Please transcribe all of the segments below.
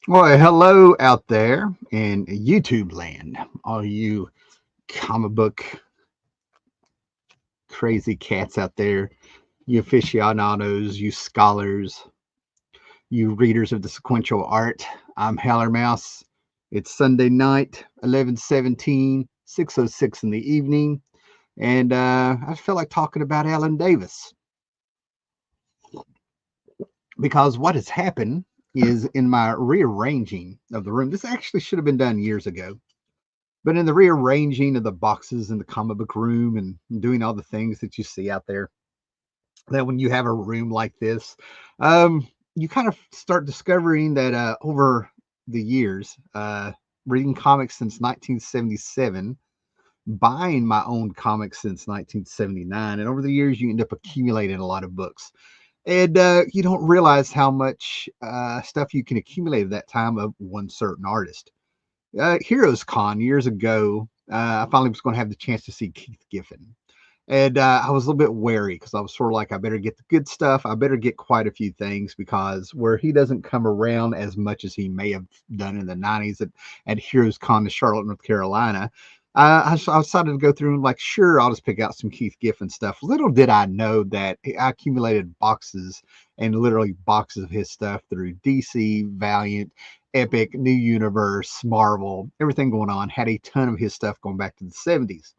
Well, hello out there in YouTube land, all you comic book crazy cats out there, you aficionados, you scholars, you readers of the sequential art. I'm Heller Mouse. It's Sunday night, 11:17, 6:06 in the evening, and I feel like talking about Alan Davis because what has happened is in my rearranging of the room. This actually should have been done years ago. But in the rearranging of the boxes in the comic book room and doing all the things that you see out there, that when you have a room like this, you kind of start discovering that over the years, reading comics since 1977, buying my own comics since 1979, and over the years, you end up accumulating a lot of books. And you don't realize how much stuff you can accumulate at that time of one certain artist. Heroes Con years ago, I finally was going to have the chance to see Keith Giffen. And I was a little bit wary because I was sort of like, I better get the good stuff. I better get quite a few things because where he doesn't come around as much as he may have done in the 90s at Heroes Con in Charlotte, North Carolina, I decided to go through and, like, sure, I'll just pick out some Keith Giffen stuff. Little did I know that I accumulated boxes and literally boxes of his stuff through DC, Valiant, Epic, New Universe, Marvel, everything going on. Had a ton of his stuff going back to the 70s.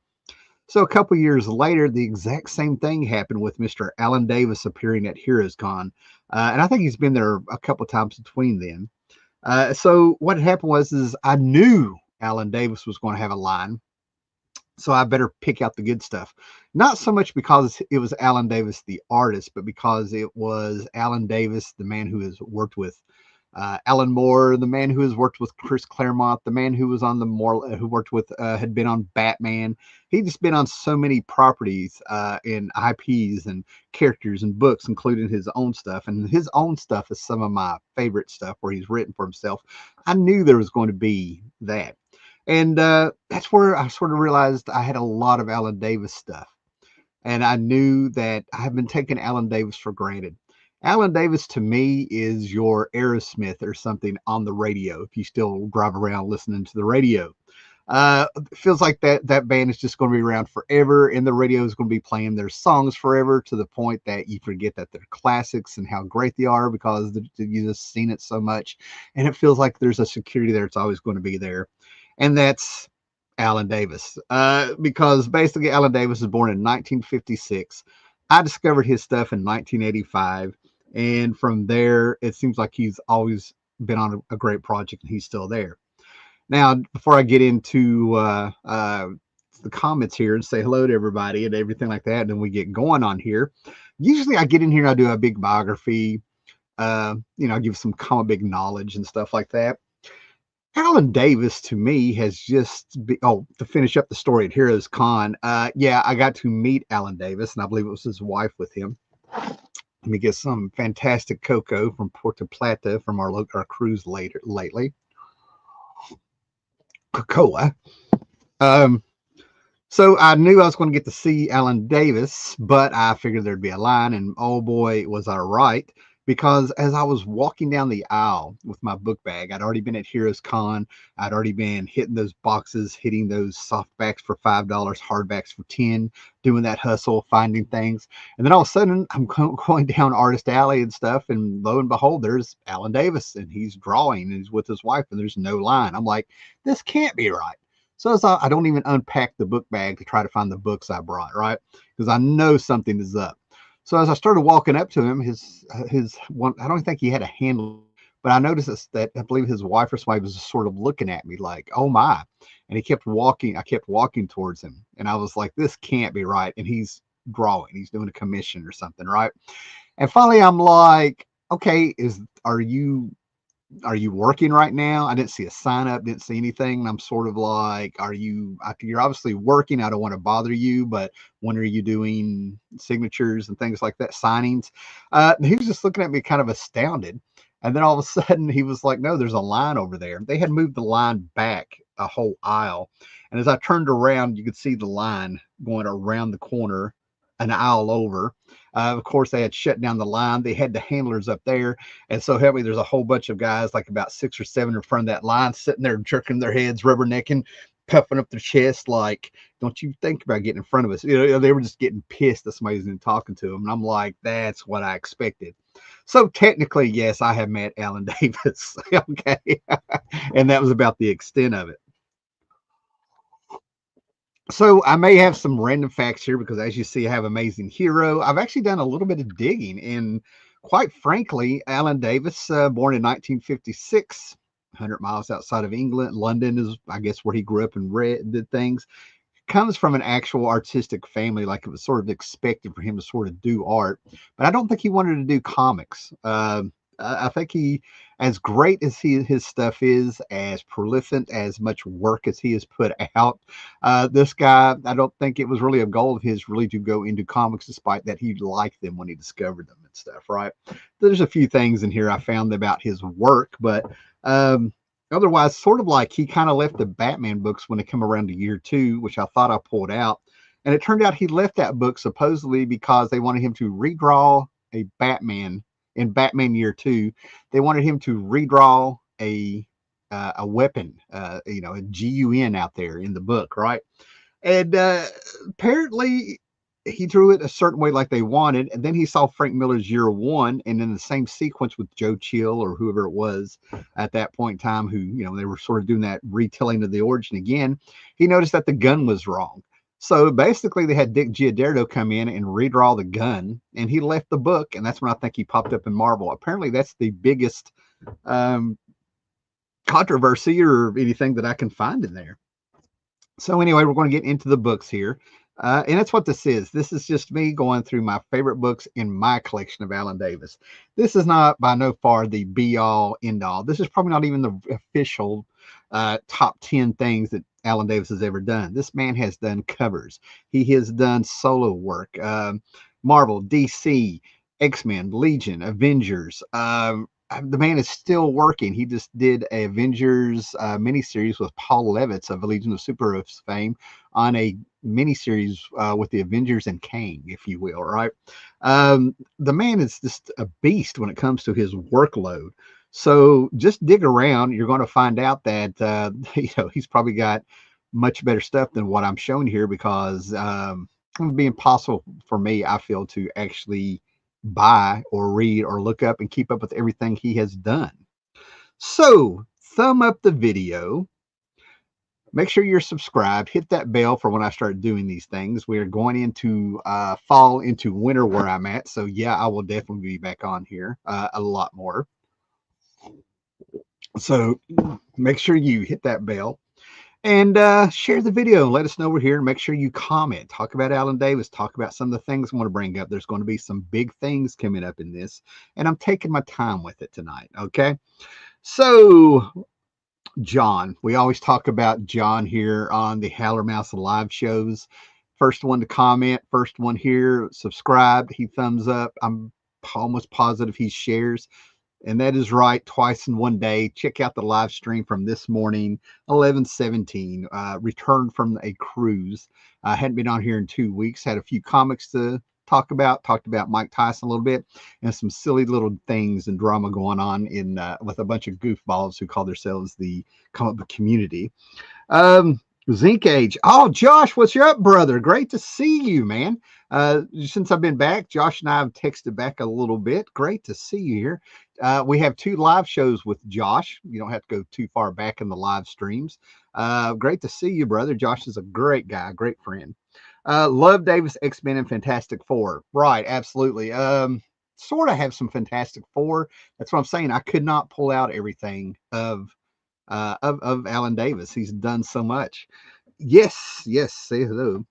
So a couple years later, the exact same thing happened with Mr. Alan Davis appearing at Heroes Con. And I think he's been there a couple of times between then. So what happened was is I knew Alan Davis was going to have a line, so I better pick out the good stuff. Not so much because it was Alan Davis, the artist, but because it was Alan Davis, the man who has worked with Alan Moore, the man who has worked with Chris Claremont, the man who was on the more who worked with had been on Batman. He'd just been on so many properties and IPs and characters and books, including his own stuff. And his own stuff is some of my favorite stuff where he's written for himself. I knew there was going to be that. And that's where I sort of realized I had a lot of Alan Davis stuff. And I knew that I have been taking Alan Davis for granted. Alan Davis to me is your Aerosmith or something on the radio. If you still drive around listening to the radio, it feels like that band is just going to be around forever, and the radio is going to be playing their songs forever to the point that you forget that they're classics and how great they are because you just seen it so much, and it feels like there's a security there. It's always going to be there, and that's Alan Davis. Because basically, Alan Davis was born in 1956. I discovered his stuff in 1985. And from there, it seems like he's always been on a great project and he's still there. Now, before I get into the comments here and say hello to everybody and everything like that, and then we get going on here, usually I get in here and I do a big biography. I give some comic book knowledge and stuff like that. Alan Davis to me has just to finish up the story at Heroes Con. Yeah, I got to meet Alan Davis, and I believe it was his wife with him. Let me get some fantastic cocoa from Puerto Plata from our cruise lately. Cocoa. Um, so I knew I was going to get to see Alan Davis, but I figured there'd be a line, and oh boy, was I right. Because as I was walking down the aisle with my book bag, I'd already been at Heroes Con. I'd already been hitting those boxes, hitting those softbacks for $5, hardbacks for 10, doing that hustle, finding things. And then all of a sudden, I'm going down Artist Alley and stuff, and lo and behold, there's Alan Davis, and he's drawing, and he's with his wife, and there's no line. I'm like, this can't be right. So as I don't even unpack the book bag to try to find the books I brought, right? Because I know something is up. So as I started walking up to him, his one, I don't think he had a handle, but I noticed that I believe his wife or somebody was just sort of looking at me like, oh my. And he kept walking. I kept walking towards him. And I was like, this can't be right. And he's drawing. He's doing a commission or something, right? And finally I'm like, okay, are you working right now? I didn't see a sign up, didn't see anything. And I'm sort of like, you're obviously working. I don't want to bother you, but when are you doing signatures and things like that, signings? He was just looking at me kind of astounded. And then all of a sudden he was like, no, there's a line over there. They had moved the line back a whole aisle. And as I turned around, you could see the line going around the corner, an aisle over. Of course, they had shut down the line. They had the handlers up there. And so help me, there's a whole bunch of guys, like about 6 or 7 in front of that line, sitting there jerking their heads, rubbernecking, puffing up their chest, like, don't you think about getting in front of us? They were just getting pissed that somebody's been talking to them. And I'm like, that's what I expected. So technically, yes, I have met Alan Davis. Okay. And that was about the extent of it. So I may have some random facts here because, as you see, I have Amazing Hero. I've actually done a little bit of digging, and quite frankly, Alan Davis, born in 1956, 100 miles outside of England. London is, I guess, where he grew up and did things. Comes from an actual artistic family, like it was sort of expected for him to sort of do art, but I don't think he wanted to do comics. I think he, as great as his stuff is, as prolific, as much work as he has put out, this guy, I don't think it was really a goal of his really to go into comics, despite that he liked them when he discovered them and stuff. Right? There's a few things in here I found about his work, but otherwise, sort of like he kind of left the Batman books when they come around to year 2, which I thought I pulled out. And it turned out he left that book supposedly because they wanted him to redraw a Batman in Batman year 2. They wanted him to redraw a weapon, a GUN out there in the book, right? And apparently he drew it a certain way like they wanted, and then he saw Frank Miller's Year One, and in the same sequence with Joe Chill or whoever it was at that point in time, who they were sort of doing that retelling of the origin again. He noticed that the gun was wrong. So basically, they had Dick Giordano come in and redraw the gun, and he left the book, and that's when I think he popped up in Marvel. Apparently, that's the biggest controversy or anything that I can find in there. So anyway, we're going to get into the books here. And that's what this is. This is just me going through my favorite books in my collection of Alan Davis. This is not by no far the be all end all. This is probably not even the official top 10 things that Alan Davis has ever done. This man has done covers. He has done solo work. Marvel, DC, X-Men, Legion, Avengers. The man is still working. He just did a Avengers miniseries with Paul Levitz of Legion of Superheroes fame on a miniseries with the Avengers and Kang, if you will, right? The man is just a beast when it comes to his workload. So just dig around. You're going to find out that he's probably got much better stuff than what I'm showing here, because it would be impossible for me, I feel, to actually buy or read or look up and keep up with everything he has done. So thumb up the video. Make sure you're subscribed. Hit that bell for when I start doing these things. We are going into fall, into winter where I'm at. So yeah, I will definitely be back on here a lot more. So make sure you hit that bell and share the video and let us know we're here. And make sure you comment. Talk about Alan Davis. Talk about some of the things I want to bring up. There's going to be some big things coming up in this, and I'm taking my time with it tonight. Okay. So John, we always talk about John here on the Howler Mouse live shows. First one to comment, first one here, subscribe, he thumbs up. I'm almost positive he shares. And that is right, twice in one day. Check out the live stream from this morning, 11:17. Returned from a cruise. I hadn't been on here in 2 weeks. Had a few comics to talk about. Talked about Mike Tyson a little bit, and some silly little things and drama going on in with a bunch of goofballs who call themselves the comic book community. Zinc Age. Oh, Josh, what's up, brother? Great to see you, man. Since I've been back, Josh and I have texted back a little bit. Great to see you here. We have 2 live shows with Josh. You don't have to go too far back in the live streams. Great to see you, brother. Josh is a great guy, great friend. Love Davis, X-Men, and Fantastic Four. Right, absolutely. Sort of have some Fantastic Four. That's what I'm saying. I could not pull out everything of Alan Davis. He's done so much. Yes, say hello.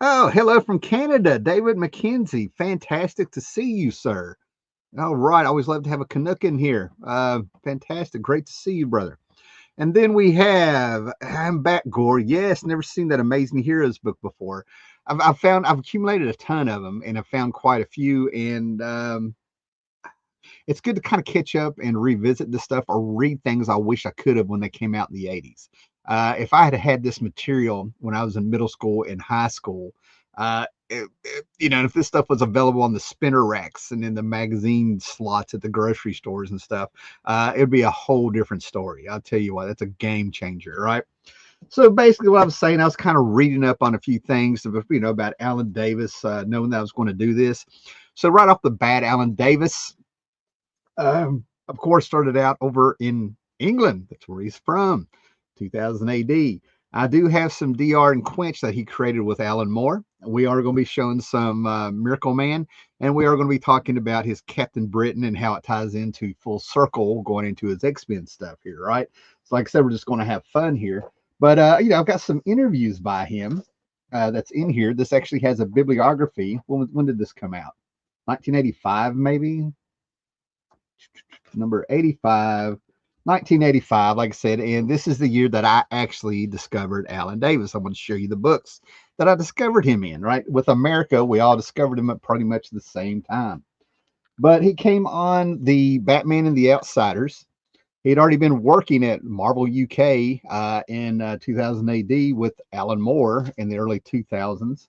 Oh, hello from Canada, David McKenzie. Fantastic to see you, sir. All right, I always love to have a Canuck in here. Fantastic, great to see you, brother. And then we have, I'm back, Gore. Yes, never seen that Amazing Heroes book before. I've accumulated a ton of them, and I've found quite a few. And it's good to kind of catch up and revisit this stuff or read things I wish I could have when they came out in the 80s. If I had had this material when I was in middle school and high school, if this stuff was available on the spinner racks and in the magazine slots at the grocery stores and stuff, it'd be a whole different story. I'll tell you what, that's a game changer, right? So basically, what I was saying, I was kind of reading up on a few things, about Alan Davis, knowing that I was going to do this. So right off the bat, Alan Davis, of course, started out over in England. That's where he's from, 2000 AD. I do have some DR and Quench that he created with Alan Moore. We are going to be showing some Miracle Man, and we are going to be talking about his Captain Britain and how it ties into full circle going into his X-Men stuff here, right? So like I said, we're just going to have fun here. But, I've got some interviews by him that's in here. This actually has a bibliography. When did this come out? 1985, maybe? Number 85, 1985, like I said. And this is the year that I actually discovered Alan Davis. I'm going to show you the books that I discovered him in, right? With America, we all discovered him at pretty much the same time. But he came on the Batman and the Outsiders. He'd already been working at Marvel UK in 2000 AD with Alan Moore in the early 2000s.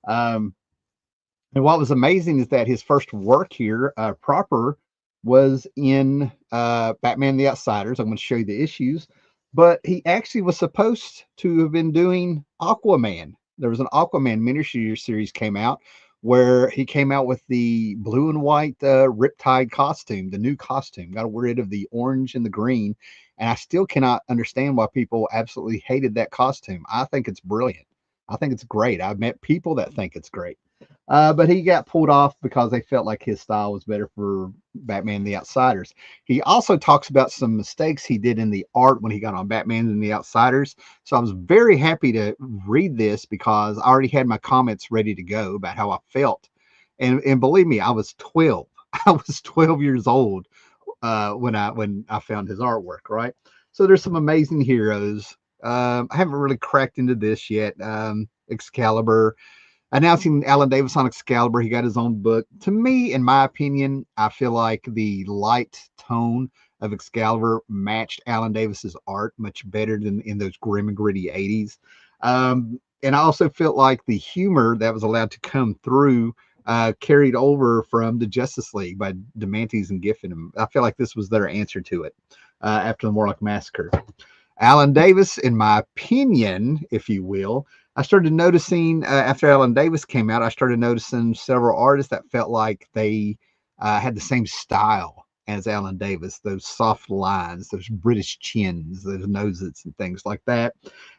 And what was amazing is that his first work here proper was in Batman the Outsiders. I'm going to show you the issues. But he actually was supposed to have been doing Aquaman. There was an Aquaman miniseries came out where he came out with the blue and white Riptide costume, the new costume. Got rid of the orange and the green. And I still cannot understand why people absolutely hated that costume. I think it's brilliant. I think it's great. I've met people that think it's great. But he got pulled off because they felt like his style was better for Batman the Outsiders. He also talks about some mistakes he did in the art when he got on Batman and the Outsiders. So I was very happy to read this because I already had my comments ready to go about how I felt. And believe me, I was 12. I was 12 years old when I found his artwork, right? So there's some amazing heroes. I haven't really cracked into this yet. Excalibur. Announcing Alan Davis on Excalibur, he got his own book. To me, in my opinion, I feel like the light tone of Excalibur matched Alan Davis's art much better than in those grim and gritty 80s. And I also felt like the humor that was allowed to come through carried over from the Justice League by DeMantis and Giffen. I feel like this was their answer to it after the Morlock Massacre. Alan Davis, in my opinion, if you will, I started noticing after Alan Davis came out, I started noticing several artists that felt like they had the same style as Alan Davis, those soft lines, those British chins, those noses and things like that.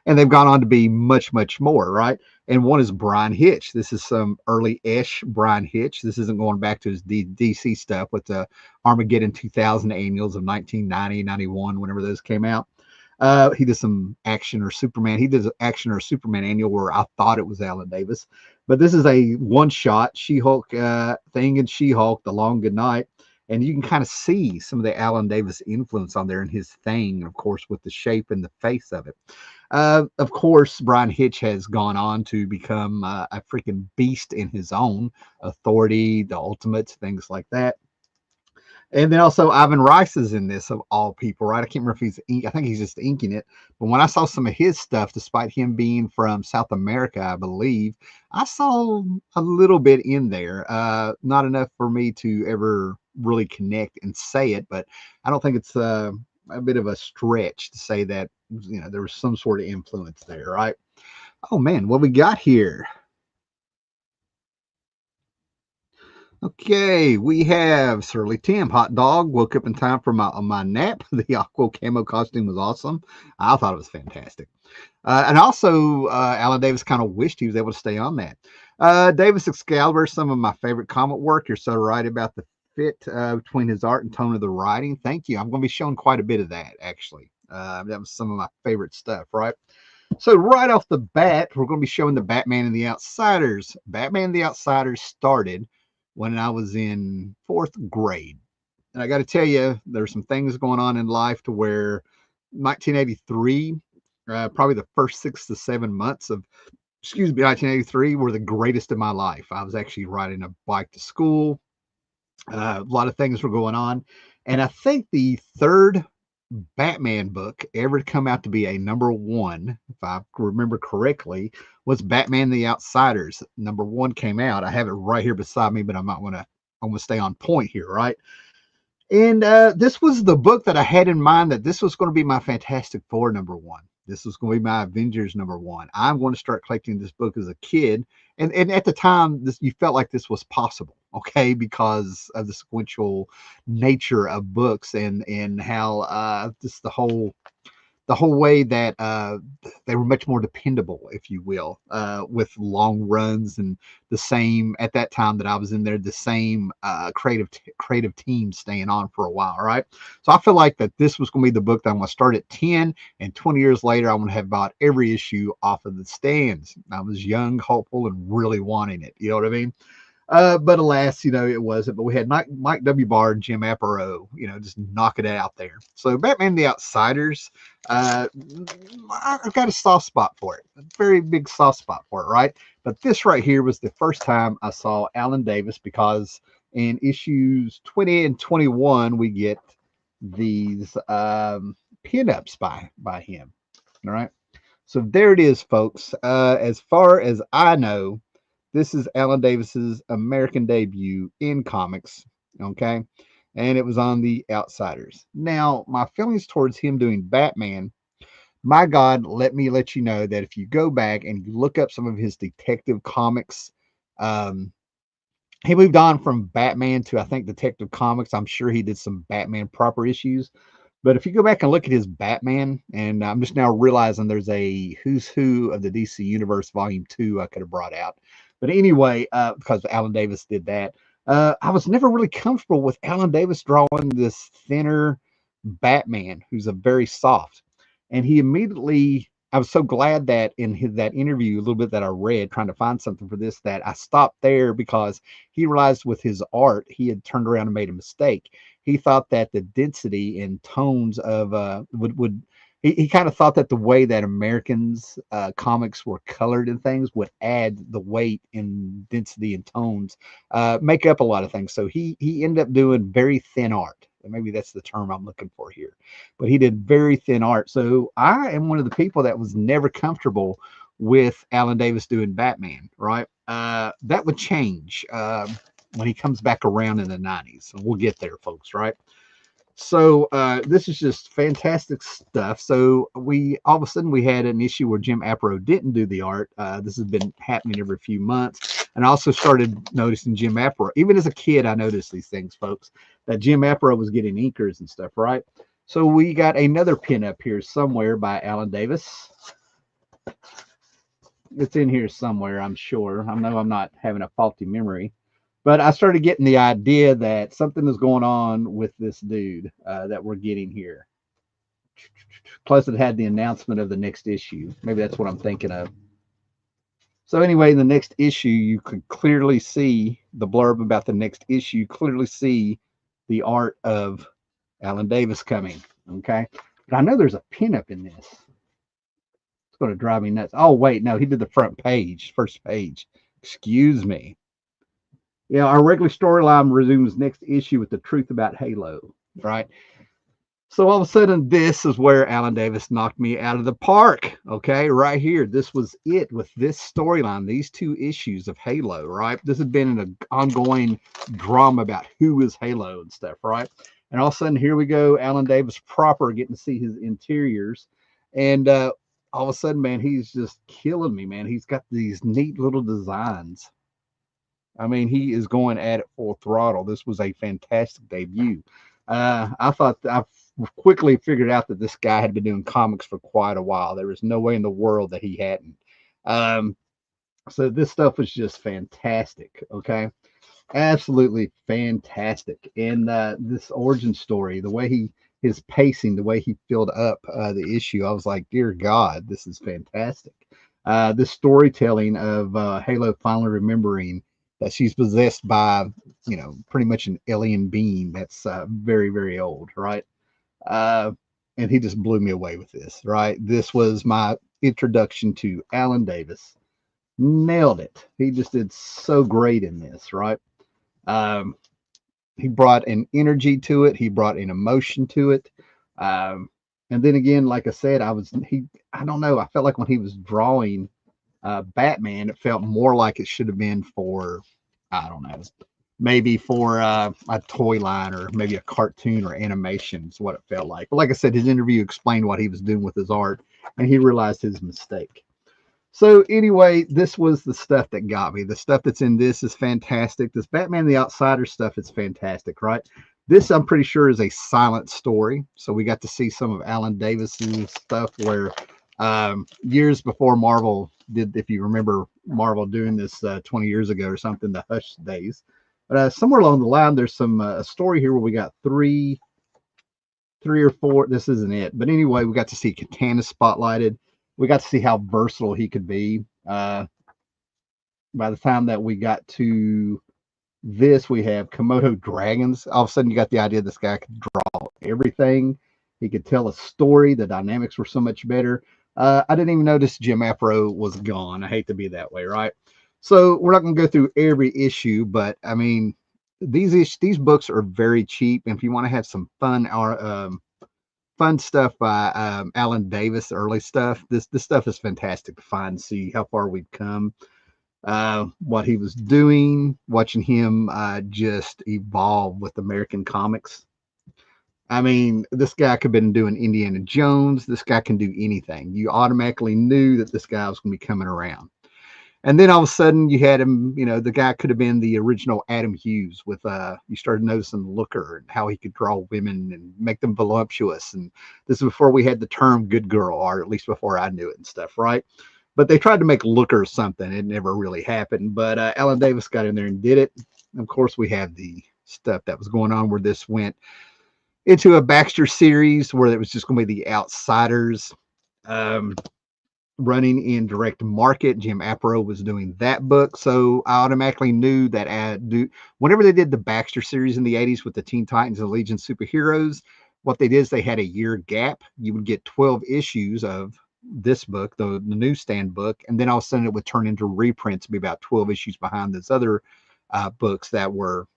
And they've gone on to be much, much more, right? And one is Brian Hitch. This is some early-ish Brian Hitch. This isn't going back to his DC stuff with the Armageddon 2000 annuals of 1990, 91, whenever those came out. He did some action or Superman. He did an action or Superman annual where I thought it was Alan Davis, but this is a one-shot She-Hulk thing in She-Hulk, The Long Good Night, and you can kind of see some of the Alan Davis influence on there in his thing, of course, with the shape and the face of it. Of course, Brian Hitch has gone on to become a freaking beast in his own Authority, The Ultimates, things like that. And then also Ivan Rice is in this of all people, right? I can't remember if he's I think he's just inking it. But when I saw some of his stuff, despite him being from South America, I believe, I saw a little bit in there. Not enough for me to ever really connect and say it, but I don't think it's a bit of a stretch to say that, there was some sort of influence there, right? Oh man, what we got here? Okay, we have Surly Tim, hot dog. Woke up in time for my nap. The aqua camo costume was awesome. I thought it was fantastic. And also, Alan Davis kind of wished he was able to stay on that. Davis Excalibur, some of my favorite comic work. You're so right about the fit between his art and tone of the writing. Thank you. I'm going to be showing quite a bit of that, actually. That was some of my favorite stuff, right? So right off the bat, we're going to be showing the Batman and the Outsiders. Batman and the Outsiders started when I was in 4th grade. And I got to tell you, there's some things going on in life to where 1983, probably the first 6 to 7 months of, 1983 were the greatest of my life. I was actually riding a bike to school. A lot of things were going on. And I think the third Batman book ever to come out to be a #1, if I remember correctly, was Batman the Outsiders. #1 came out. I have it right here beside me, but I want to stay on point here, right? And this was the book that I had in mind that this was going to be my Fantastic Four #1. This was going to be my Avengers #1. I'm going to start collecting this book as a kid. And at the time, this you felt like this was possible, okay, because of the sequential nature of books and how just the whole way that they were much more dependable, if you will, with long runs and the same at that time that I was in there, the same creative team staying on for a while, right? So I feel like that this was going to be the book that I'm going to start at 10, and 20 years later, I'm going to have about every issue off of the stands. I was young, hopeful, and really wanting it. You know what I mean? But alas, it wasn't. But we had Mike W. Barr and Jim Aparo, just knocking it out there. So Batman the Outsiders, I've got a soft spot for it, a very big soft spot for it, right? But this right here was the first time I saw Alan Davis because in issues 20 and 21, we get these pinups by him. All right. So there it is, folks. As far as I know, this is Alan Davis's American debut in comics, okay? And it was on The Outsiders. Now, my feelings towards him doing Batman, my God, let me let you know that if you go back and you look up some of his detective comics, um, he moved on from Batman to, I think, Detective Comics. I'm sure he did some Batman proper issues. But if you go back and look at his Batman, and I'm just now realizing there's a Who's Who of the DC Universe Volume 2 I could have brought out. But anyway, because Alan Davis did that, I was never really comfortable with Alan Davis drawing this thinner Batman who's a very soft. And he immediately, I was so glad that in that interview, a little bit that I read, trying to find something for this, that I stopped there because he realized with his art, he had turned around and made a mistake. He thought that the density and tones of would he kind of thought that the way that Americans comics were colored and things would add the weight and density and tones, make up a lot of things. So he ended up doing very thin art. And maybe that's the term I'm looking for here. But he did very thin art. So I am one of the people that was never comfortable with Alan Davis doing Batman, right? That would change when he comes back around in the 90s. And we'll get there, folks, right? So this is just fantastic stuff. So we all of a sudden we had an issue where Jim Aparo didn't do the art. This has been happening every few months, and I also started noticing Jim Aparo. Even as a kid, I noticed these things, folks. That Jim Aparo was getting inkers and stuff, right? So we got another pin up here somewhere by Alan Davis. It's in here somewhere, I'm sure. I know I'm not having a faulty memory. But I started getting the idea that something is going on with this dude that we're getting here. Plus, it had the announcement of the next issue. Maybe that's what I'm thinking of. So anyway, in the next issue, you could clearly see the blurb about the next issue. Clearly see the art of Alan Davis coming. Okay, but I know there's a pinup in this. It's going to drive me nuts. Oh wait, no, he did the front page, first page. Excuse me. Yeah, our regular storyline resumes next issue with the truth about Halo, right? So all of a sudden, this is where Alan Davis knocked me out of the park. Okay, right here. This was it with this storyline, these two issues of Halo, right? This has been an ongoing drama about who is Halo and stuff, right? And all of a sudden, here we go, Alan Davis proper, getting to see his interiors. And all of a sudden, man, he's just killing me, man. He's got these neat little designs. I mean, he is going at it full throttle. This was a fantastic debut. I thought I quickly figured out that this guy had been doing comics for quite a while. There was no way in the world that he hadn't. So this stuff was just fantastic. Okay, absolutely fantastic. And this origin story, the way his pacing, the way he filled up the issue, I was like, dear God, this is fantastic. This storytelling of Halo finally remembering that she's possessed by, pretty much an alien being that's very, very old, right? Uh, and he just blew me away with this, right? This was my introduction to Alan Davis. Nailed it. He just did so great in this, right? Um, he brought an energy to it. He brought an emotion to it. And then again, like I said, I don't know, I felt like when he was drawing Batman, it felt more like it should have been for, I don't know, maybe for a toy line or maybe a cartoon or animation is what it felt like. But like I said, his interview explained what he was doing with his art, and he realized his mistake. So anyway, this was the stuff that got me. The stuff that's in this is fantastic. This Batman the Outsider stuff is fantastic, right? This I'm pretty sure is a silent story. So we got to see some of Alan Davis's stuff where years before Marvel did, if you remember Marvel doing this 20 years ago or something, the Hush days. But somewhere along the line, there's some a story here where we got three or four. This isn't it, but anyway, we got to see Katana spotlighted. We got to see how versatile he could be. By the time that we got to this, we have Komodo dragons. All of a sudden, you got the idea this guy could draw everything. He could tell a story. The dynamics were so much better. I didn't even notice Jim Afro was gone. I hate to be that way, right? So we're not going to go through every issue, but I mean, these books are very cheap, and if you want to have some fun stuff by Alan Davis, early stuff, this stuff is fantastic to find and see how far we've come. What he was doing, watching him just evolve with American comics. I mean, this guy could have been doing Indiana Jones. This guy can do anything. You automatically knew that this guy was going to be coming around. And then all of a sudden you had him, the guy could have been the original Adam Hughes with you started noticing Looker and how he could draw women and make them voluptuous. And this is before we had the term good girl, or at least before I knew it and stuff, right? But they tried to make Looker something. It never really happened. But Alan Davis got in there and did it. And of course, we have the stuff that was going on where this went into a Baxter series where it was just going to be the Outsiders. Running in direct market. Jim Aparo was doing that book, so I automatically knew that whenever they did the Baxter series in the 80s with the Teen Titans and Legion superheroes, what they did is they had a year gap. You would get 12 issues of this book, the newsstand book, and then all of a sudden it would turn into reprints, be about 12 issues behind those other books that were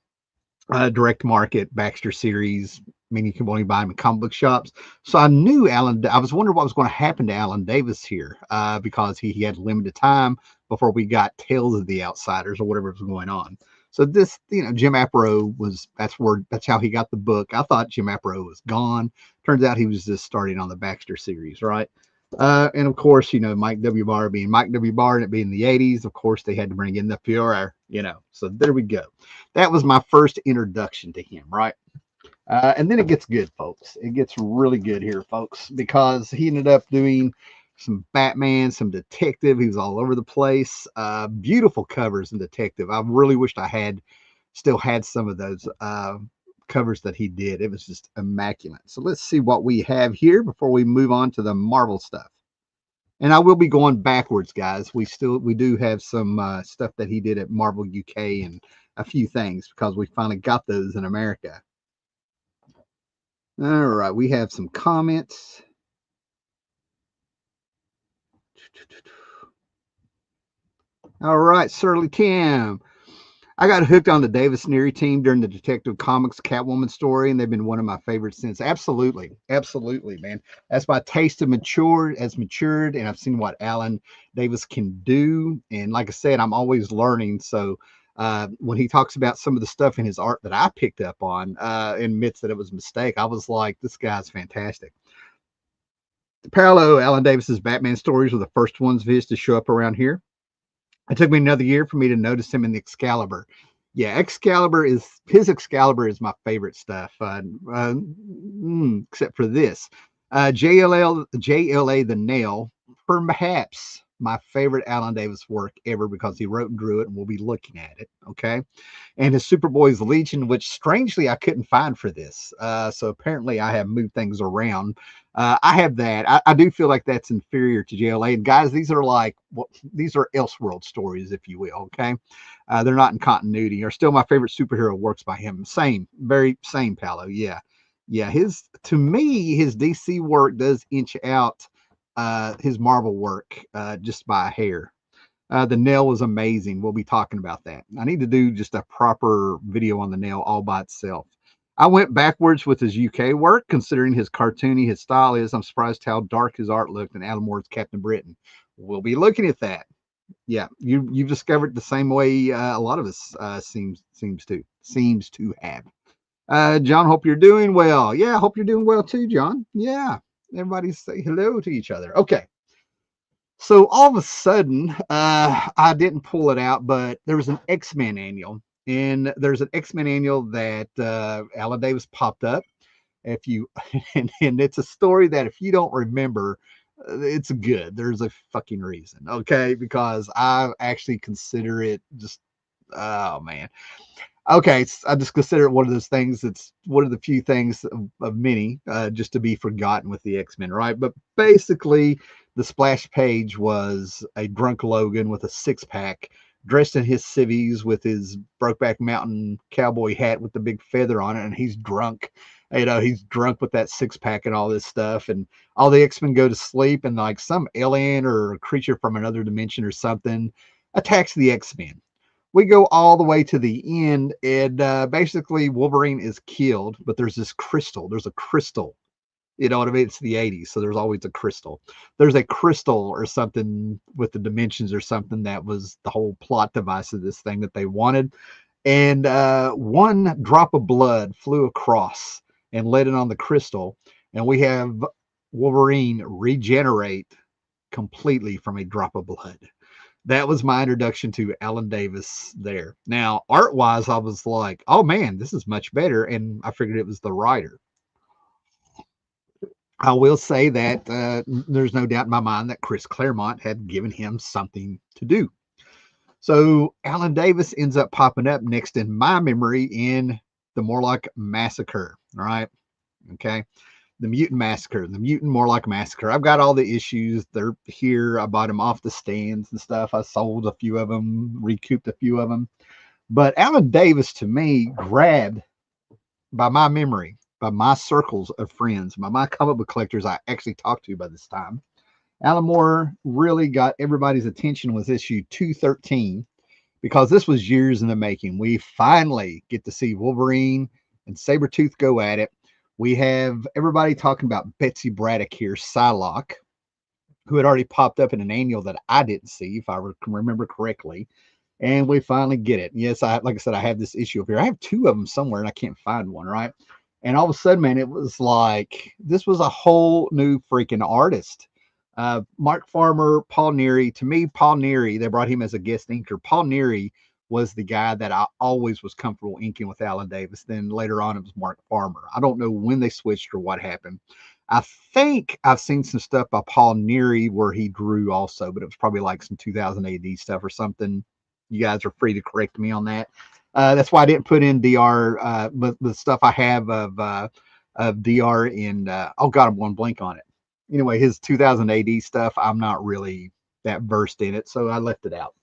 direct market Baxter series. I mean, you can only buy them in comic book shops. So I knew I was wondering what was going to happen to Alan Davis here because he had limited time before we got Tales of the Outsiders or whatever was going on. So this, Jim Aparo that's how he got the book. I thought Jim Aparo was gone. Turns out he was just starting on the Baxter series, right? And of course, Mike W. Barr being Mike W. Barr and it being the 80s, of course, they had to bring in the Fuhrer, So there we go. That was my first introduction to him, right? And then it gets good, folks. It gets really good here, folks, because he ended up doing some Batman, some Detective. He was all over the place. Beautiful covers in Detective. I really wished I still had some of those covers that he did. It was just immaculate. So let's see what we have here before we move on to the Marvel stuff. And I will be going backwards, guys. We do have some stuff that he did at Marvel UK and a few things because we finally got those in America. All right, we have some comments. All right, Surly Tim. I got hooked on the Davis Neary team during the Detective Comics Catwoman story, and they've been one of my favorites since. Absolutely, man. As my taste has matured, and I've seen what Alan Davis can do. And like I said, I'm always learning. So when he talks about some of the stuff in his art that I picked up on, admits that it was a mistake, I was like, this guy's fantastic. Parallel Alan Davis's Batman stories were the first ones of his to show up around here. It took me another year for me to notice him in the Excalibur. Yeah, Excalibur is my favorite stuff, except for this. JLA The Nail, perhaps my favorite Alan Davis work ever because he wrote and drew it, and we'll be looking at it. Okay. And his Superboy's Legion, which strangely I couldn't find for this. So apparently I have moved things around. I have that. I do feel like that's inferior to JLA. And guys, these are Elseworld stories, if you will. Okay. They're not in continuity. Are still my favorite superhero works by him. Very same, Paolo. Yeah. Yeah. To me, his DC work does inch out his Marvel work just by a hair. The Nail was amazing. We'll be talking about that. I need to do just a proper video on the Nail all by itself. I went backwards with his UK work, considering his cartoony his style is. I'm surprised how dark his art looked in Alan Moore's Captain Britain. We'll be looking at that. Yeah, you've discovered the same way a lot of us seems to have. John, hope you're doing well. Yeah, hope you're doing well too, John. Yeah, everybody say hello to each other. Okay, so all of a sudden, I didn't pull it out, but there was an X-Men annual, and there's an X-Men annual that Alan Davis popped up. If you and it's a story that if you don't remember, it's good. There's a fucking reason, okay? Because I actually consider it just, oh man. Okay, I just consider it one of those things. It's one of the few things of many just to be forgotten with the X-Men, right? But basically, the splash page was a drunk Logan with a six-pack, dressed in his civvies with his Brokeback Mountain cowboy hat with the big feather on it, and he's drunk. You know, he's drunk with that six-pack and all this stuff, and all the X-Men go to sleep, and like some alien or creature from another dimension or something attacks the X-Men. We go all the way to the end, and basically Wolverine is killed, but there's this crystal. There's a crystal. You know what I mean? It's the 80s, so there's always a crystal. There's a crystal or something with the dimensions or something that was the whole plot device of this thing that they wanted. And one drop of blood flew across and landed on the crystal. And we have Wolverine regenerate completely from a drop of blood. That was my introduction to Alan Davis there. Now, art wise, I was like, oh man, this is much better. And I figured it was the writer. I will say that there's no doubt in my mind that Chris Claremont had given him something to do. So Alan Davis ends up popping up next in my memory in the Morlock Massacre. All right. Okay. The Mutant Massacre, the Mutant Morlock Massacre. I've got all the issues. They're here. I bought them off the stands and stuff. I sold a few of them, recouped a few of them. But Alan Davis, to me, grabbed by my memory, by my circles of friends, by my comic book collectors I actually talked to by this time. Alan Moore really got everybody's attention with issue 213 because this was years in the making. We finally get to see Wolverine and Sabretooth go at it. We have everybody talking about Betsy Braddock here, Psylocke, who had already popped up in an annual that I didn't see, if I can remember correctly. And we finally get it. Yes, like I said, I have this issue up here. I have two of them somewhere, and I can't find one, right? And all of a sudden, man, it was like this was a whole new freaking artist. Mark Farmer, Paul Neary. To me, Paul Neary, they brought him as a guest inker. Paul Neary was the guy that I always was comfortable inking with Alan Davis. Then later on, it was Mark Farmer. I don't know when they switched or what happened. I think I've seen some stuff by Paul Neary where he drew also, but it was probably like some 2000 AD stuff or something. You guys are free to correct me on that. That's why I didn't put in DR, but the stuff I have of DR in, oh God, I'm going blank on it. Anyway, his 2000 AD stuff, I'm not really that versed in it, so I left it out.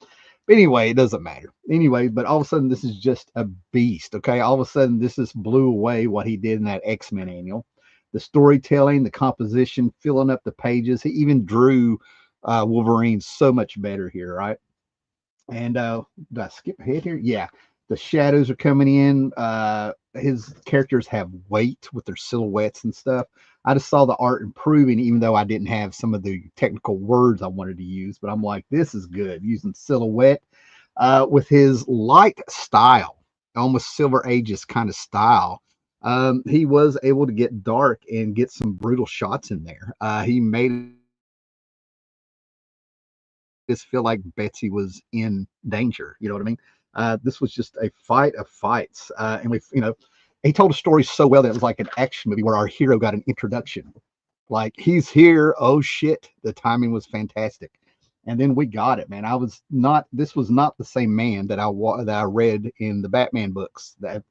But anyway, it doesn't matter. Anyway, but all of a sudden, this is just a beast, okay? All of a sudden, this just blew away what he did in that X-Men annual. The storytelling, the composition, filling up the pages. He even drew Wolverine so much better here, right? And did I skip ahead here? Yeah. The shadows are coming in. His characters have weight with their silhouettes and stuff. I just saw the art improving, even though I didn't have some of the technical words I wanted to use. But I'm like, this is good. Using silhouette with his light style, almost Silver Ages kind of style. He was able to get dark and get some brutal shots in there. He made us feel like Betsy was in danger. You know what I mean? This was just a fight of fights, and he told a story so well that it was like an action movie where our hero got an introduction. Like he's here. Oh shit! The timing was fantastic, and then we got it, man. I was not. This was not the same man that I read in the Batman books that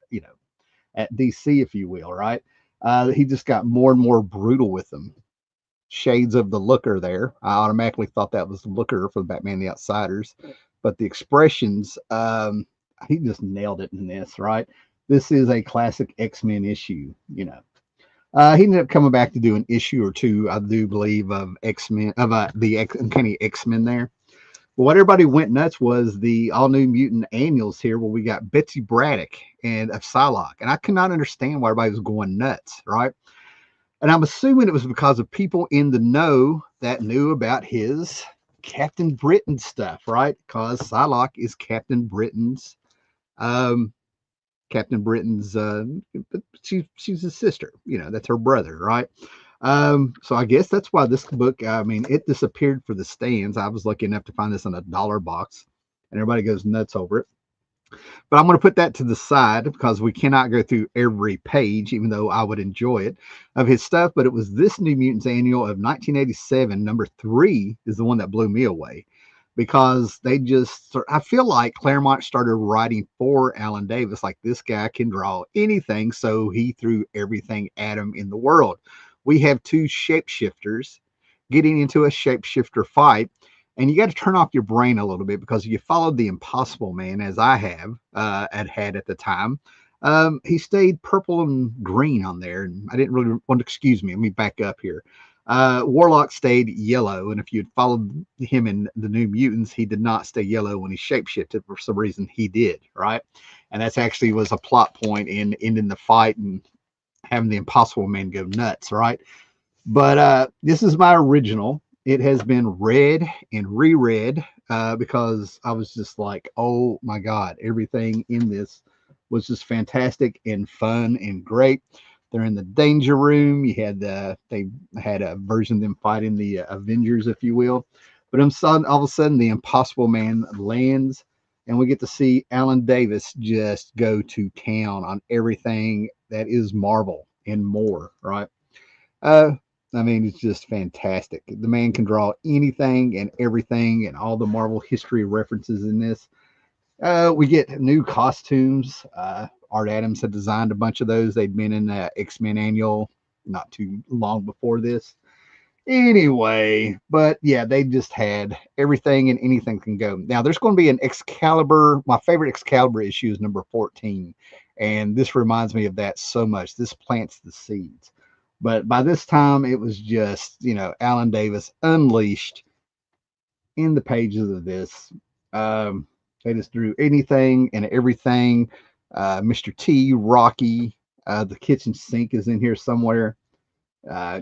at DC, if you will, right? He just got more and more brutal with them. Shades of the Looker there. I automatically thought that was the Looker for Batman the Outsiders, but the expressions, he just nailed it in this, right? This is a classic X-Men issue. He ended up coming back to do an issue or two, I do believe, of X-Men, of the Uncanny X-Men there. Well, what everybody went nuts was the All New Mutant annuals here, where we got Betsy Braddock and of Psylocke, and I could not understand why everybody was going nuts, right? And I'm assuming it was because of people in the know that knew about his Captain Britain stuff, right? Because Psylocke is um, Captain Britain's. She's his sister. You know, that's her brother, right? So I guess that's why this book. I mean, it disappeared for the stands. I was lucky enough to find this in a dollar box, and everybody goes nuts over it. But I'm going to put that to the side because we cannot go through every page, even though I would enjoy it, of his stuff. But it was this New Mutants annual of 1987, number 3, is the one that blew me away because they just, I feel like Claremont started writing for Alan Davis, like this guy can draw anything. So he threw everything at him in the world. We have two shapeshifters getting into a shapeshifter fight, and you got to turn off your brain a little bit because you followed the Impossible Man, as I have had at the time. He stayed purple and green on there, and I didn't really want to. Excuse me, let me back up here. Warlock stayed yellow, and if you'd followed him in the New Mutants, he did not stay yellow when he shapeshifted. For some reason, he did, right? And that's actually was a plot point in ending the fight and having the Impossible Man go nuts, right? But this is my original. It has been read and reread because I was just like, oh my God, everything in this was just fantastic and fun and great. They're in the danger room. They had a version of them fighting the Avengers, if you will. But all of a sudden, the Impossible Man lands, and we get to see Alan Davis just go to town on everything that is Marvel and more, right? Uh, I mean, it's just fantastic. The man can draw anything and everything, and all the Marvel history references in this. We get new costumes. Art Adams had designed a bunch of those. They'd been in the X-Men annual not too long before this. Anyway, but yeah, they just had everything and anything can go. Now, there's going to be an Excalibur. My favorite Excalibur issue is number 14, and this reminds me of that so much. This plants the seeds. But by this time, it was just, Alan Davis unleashed in the pages of this. Um, they just drew anything and everything. Mr. T, Rocky, the kitchen sink is in here somewhere.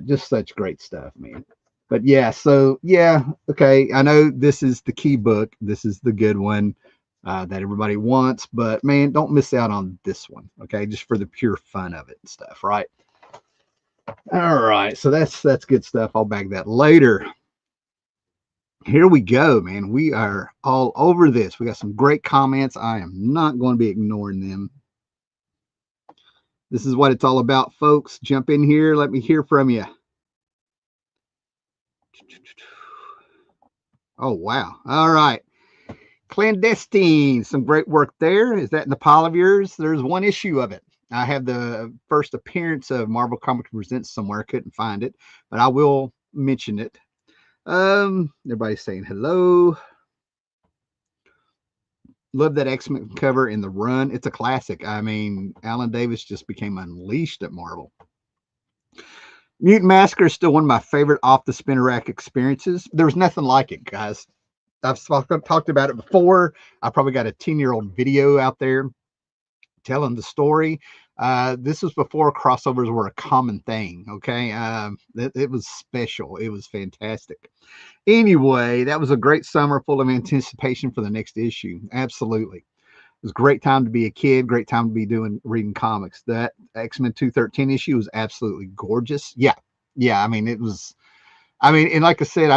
Just such great stuff, man. But yeah, so yeah, okay. I know this is the key book. This is the good one that everybody wants. But man, don't miss out on this one, okay? Just for the pure fun of it and stuff, right? All right, so that's good stuff. I'll bag that later. Here we go, man. We are all over this. We got some great comments. I am not going to be ignoring them. This is what it's all about, folks. Jump in here. Let me hear from you. Oh, wow. All right. Clandestine. Some great work there. Is that in the pile of yours? There's one issue of it. I have the first appearance of Marvel Comics Presents somewhere. I couldn't find it, but I will mention it. Everybody's saying hello. Love that X-Men cover in the run. It's a classic. I mean, Alan Davis just became unleashed at Marvel. Mutant Massacre is still one of my favorite off the spinner rack experiences. There's nothing like it, guys. I've talked about it before. I probably got a 10-year-old video out there telling the story. This was before crossovers were a common thing. Okay. It was special. It was fantastic. Anyway, that was a great summer full of anticipation for the next issue. Absolutely. It was a great time to be a kid, great time to be reading comics. That X-Men 213 issue was absolutely gorgeous. Yeah. Yeah. I mean, and like I said,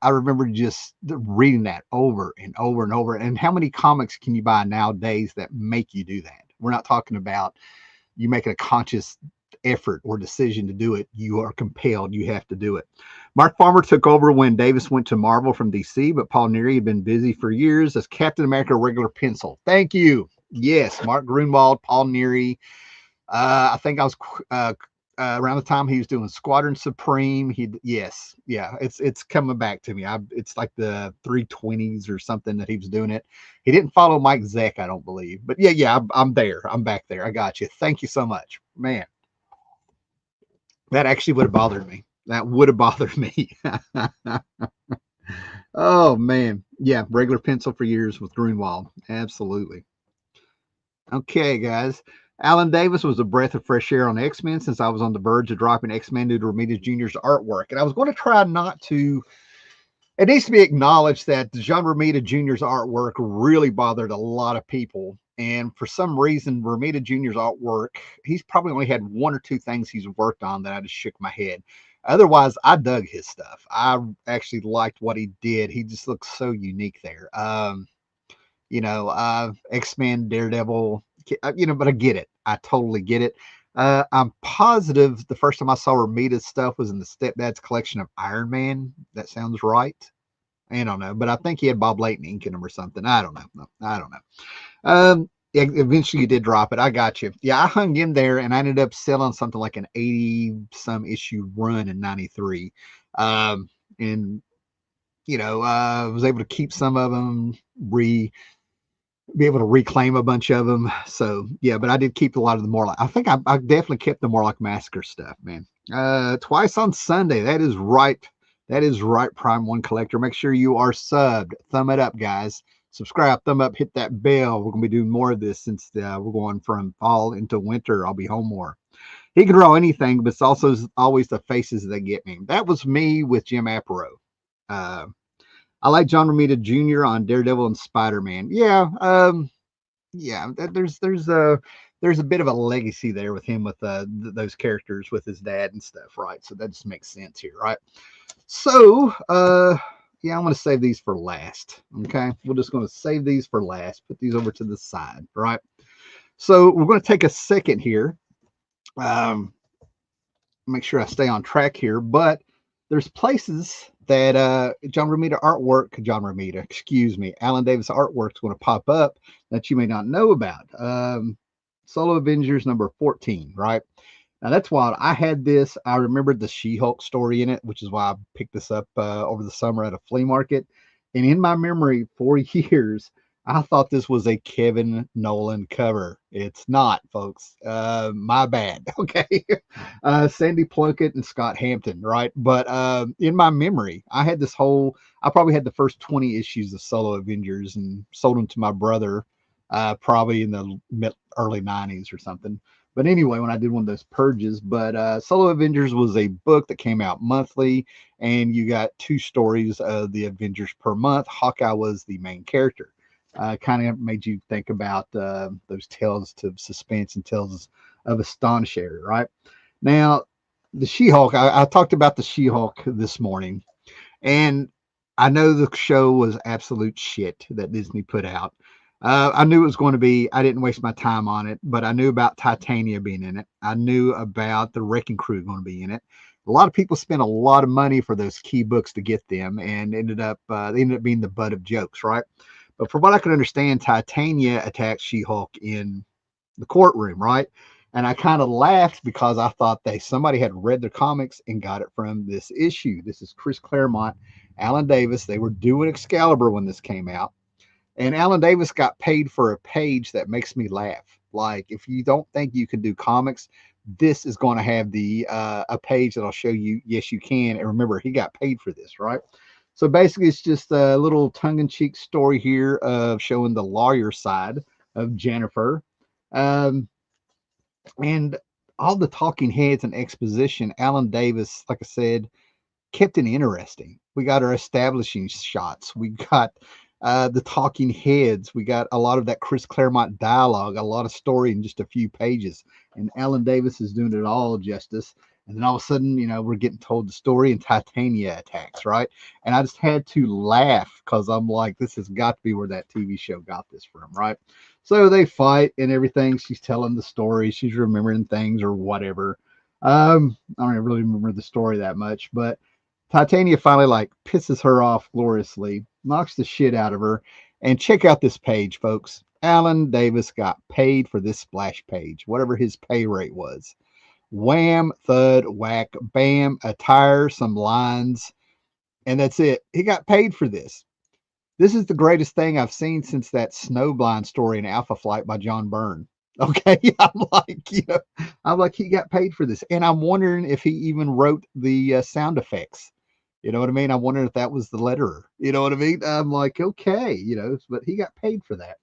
I remember just reading that over and over and over. And how many comics can you buy nowadays that make you do that? We're not talking about you making a conscious effort or decision to do it. You are compelled. You have to do it. Mark Farmer took over when Davis went to Marvel from DC, but Paul Neary had been busy for years as Captain America regular pencil. Thank you. Yes, Mark Grunwald, Paul Neary. I think I was around the time he was doing Squadron Supreme. It's coming back to me. It's like the 320s or something that he was doing it. He didn't follow Mike Zeck, I don't believe, but I'm there. I'm back there. I got you. Thank you so much, man. That actually would have bothered me. That would have bothered me. Oh man, yeah, regular pencil for years with Grunwald, absolutely. Okay, guys. Alan Davis was a breath of fresh air on X Men since I was on the verge of dropping X Men due to Romita Jr.'s artwork, and I was going to try not to. It needs to be acknowledged that John Romita Jr.'s artwork really bothered a lot of people. And for some reason, Romita Jr.'s artwork, he's probably only had one or two things he's worked on that I just shook my head. Otherwise, I dug his stuff. I actually liked what he did. He just looks so unique there. X-Men, Daredevil, but I get it. I totally get it. I'm positive the first time I saw Romita's stuff was in the Stepdad's collection of Iron Man. That sounds right. I don't know, but I think he had Bob Layton inking him or something. I don't know. No, I don't know. Eventually you did drop it. I got you. Yeah, I hung in there and I ended up selling something like an 80 some issue run in 93. And I was able to keep some of them, be able to reclaim a bunch of them. So yeah, but I did keep a lot of the Morlock. I think I definitely kept the Morlock Massacre stuff, man. Twice on Sunday. That is right. That is right, Prime One Collector. Make sure you are subbed. Thumb it up, guys. Subscribe, thumb up, hit that bell. We're gonna be doing more of this since we're going from fall into winter. I'll be home more. He can draw anything, but it's also always the faces that get me. That was me with Jim Aparo. Uh, I like John Romita Jr. on Daredevil and Spider Man. Yeah, there's a bit of a legacy there with him with those characters with his dad and stuff, right? So that just makes sense here, right? So yeah, I'm going to save these for last. Okay, we're just going to save these for last. Put these over to the side, right? So we're going to take a second here. Make sure I stay on track here, but there's places that John Romita, excuse me, Alan Davis artwork is going to pop up that you may not know about. Solo Avengers number 14, right? Now that's wild. I had this. I remembered the She-Hulk story in it, which is why I picked this up over the summer at a flea market. And in my memory, for years, I thought this was a Kevin Nolan cover. It's not, folks. My bad. Okay. Sandy Plunkett and Scott Hampton, right? But in my memory, I probably had the first 20 issues of Solo Avengers and sold them to my brother probably in the early 90s or something. But anyway, when I did one of those purges, but Solo Avengers was a book that came out monthly, and you got two stories of the Avengers per month. Hawkeye was the main character. Kind of made you think about those tales of suspense and tales of astonish area, right? Now, the She-Hulk, I talked about the She-Hulk this morning, and I know the show was absolute shit that Disney put out. I knew it was going to be, I didn't waste my time on it, but I knew about Titania being in it. I knew about the Wrecking Crew going to be in it. A lot of people spent a lot of money for those key books to get them, and they ended up being the butt of jokes, right? But from what I can understand, Titania attacked She-Hulk in the courtroom, right? And I kind of laughed because I thought somebody had read their comics and got it from this issue. This is Chris Claremont, Alan Davis. They were doing Excalibur when this came out, and Alan Davis got paid for a page that makes me laugh. Like, if you don't think you can do comics, this is going to have the a page that'll show you yes you can. And remember, he got paid for this, right? So basically, it's just a little tongue-in-cheek story here of showing the lawyer side of Jennifer. Um, and all the talking heads and exposition, Alan Davis, like I said, kept it interesting. We got our establishing shots. We got the talking heads. We got a lot of that Chris Claremont dialogue, a lot of story in just a few pages. And Alan Davis is doing it all justice. And then all of a sudden, we're getting told the story and Titania attacks, right? And I just had to laugh because I'm like, this has got to be where that TV show got this from, right? So they fight and everything. She's telling the story. She's remembering things or whatever. I don't really remember the story that much, but Titania finally like pisses her off gloriously, knocks the shit out of her. And check out this page, folks. Alan Davis got paid for this splash page, whatever his pay rate was. Wham, thud, whack, bam, a tire, some lines, and that's it. He got paid for this. This is the greatest thing I've seen since that Snowblind story in Alpha Flight by John Byrne. Okay, I'm like, he got paid for this, and I'm wondering if he even wrote the sound effects You know what I mean? I wondered if that was the letterer. You know what I mean? I'm like, okay, but he got paid for that.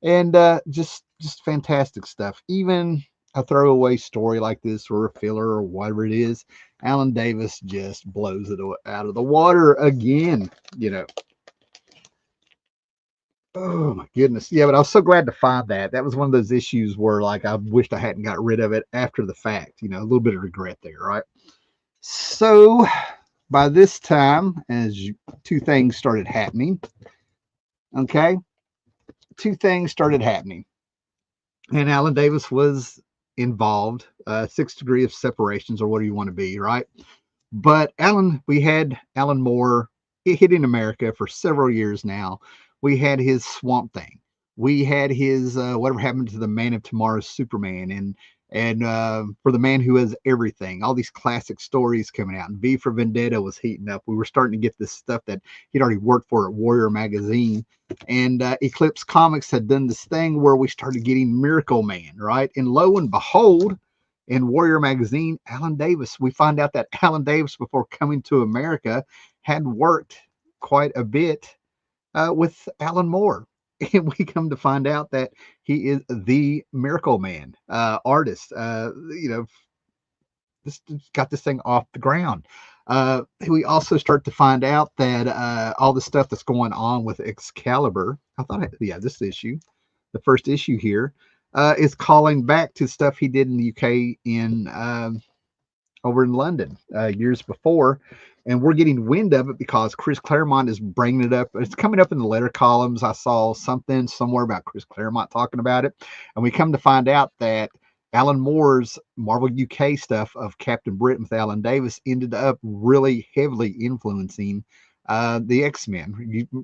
And just fantastic stuff. Even a throwaway story like this or a filler or whatever it is, Alan Davis just blows it out of the water again. You know, oh my goodness, yeah. But I was so glad to find that. That was one of those issues where like I wished I hadn't got rid of it after the fact. A little bit of regret there, right? So by this time, two things started happening. Okay, two things started happening and Alan Davis was involved, 6 degree of separations, or what do you want to be, right? But we had Alan Moore hitting America for several years now. We had his Swamp Thing. We had his Whatever Happened to the Man of Tomorrow's Superman, and for the Man Who Has Everything. All these classic stories coming out, and V for Vendetta was heating up. We were starting to get this stuff that he'd already worked for at Warrior Magazine, and Eclipse Comics had done this thing where we started getting Miracle Man, right? And lo and behold, in Warrior Magazine, Alan Davis. We find out that Alan Davis, before coming to America, had worked quite a bit with Alan Moore. And we come to find out that he is the Miracle Man artist. This got this thing off the ground. We also start to find out that all the stuff that's going on with Excalibur. Yeah, this issue, the first issue here, is calling back to stuff he did in the UK in over in London years before. And we're getting wind of it because Chris Claremont is bringing it up. It's coming up in the letter columns. I saw something somewhere about Chris Claremont talking about it. And we come to find out that Alan Moore's Marvel UK stuff of Captain Britain with Alan Davis ended up really heavily influencing the X-Men.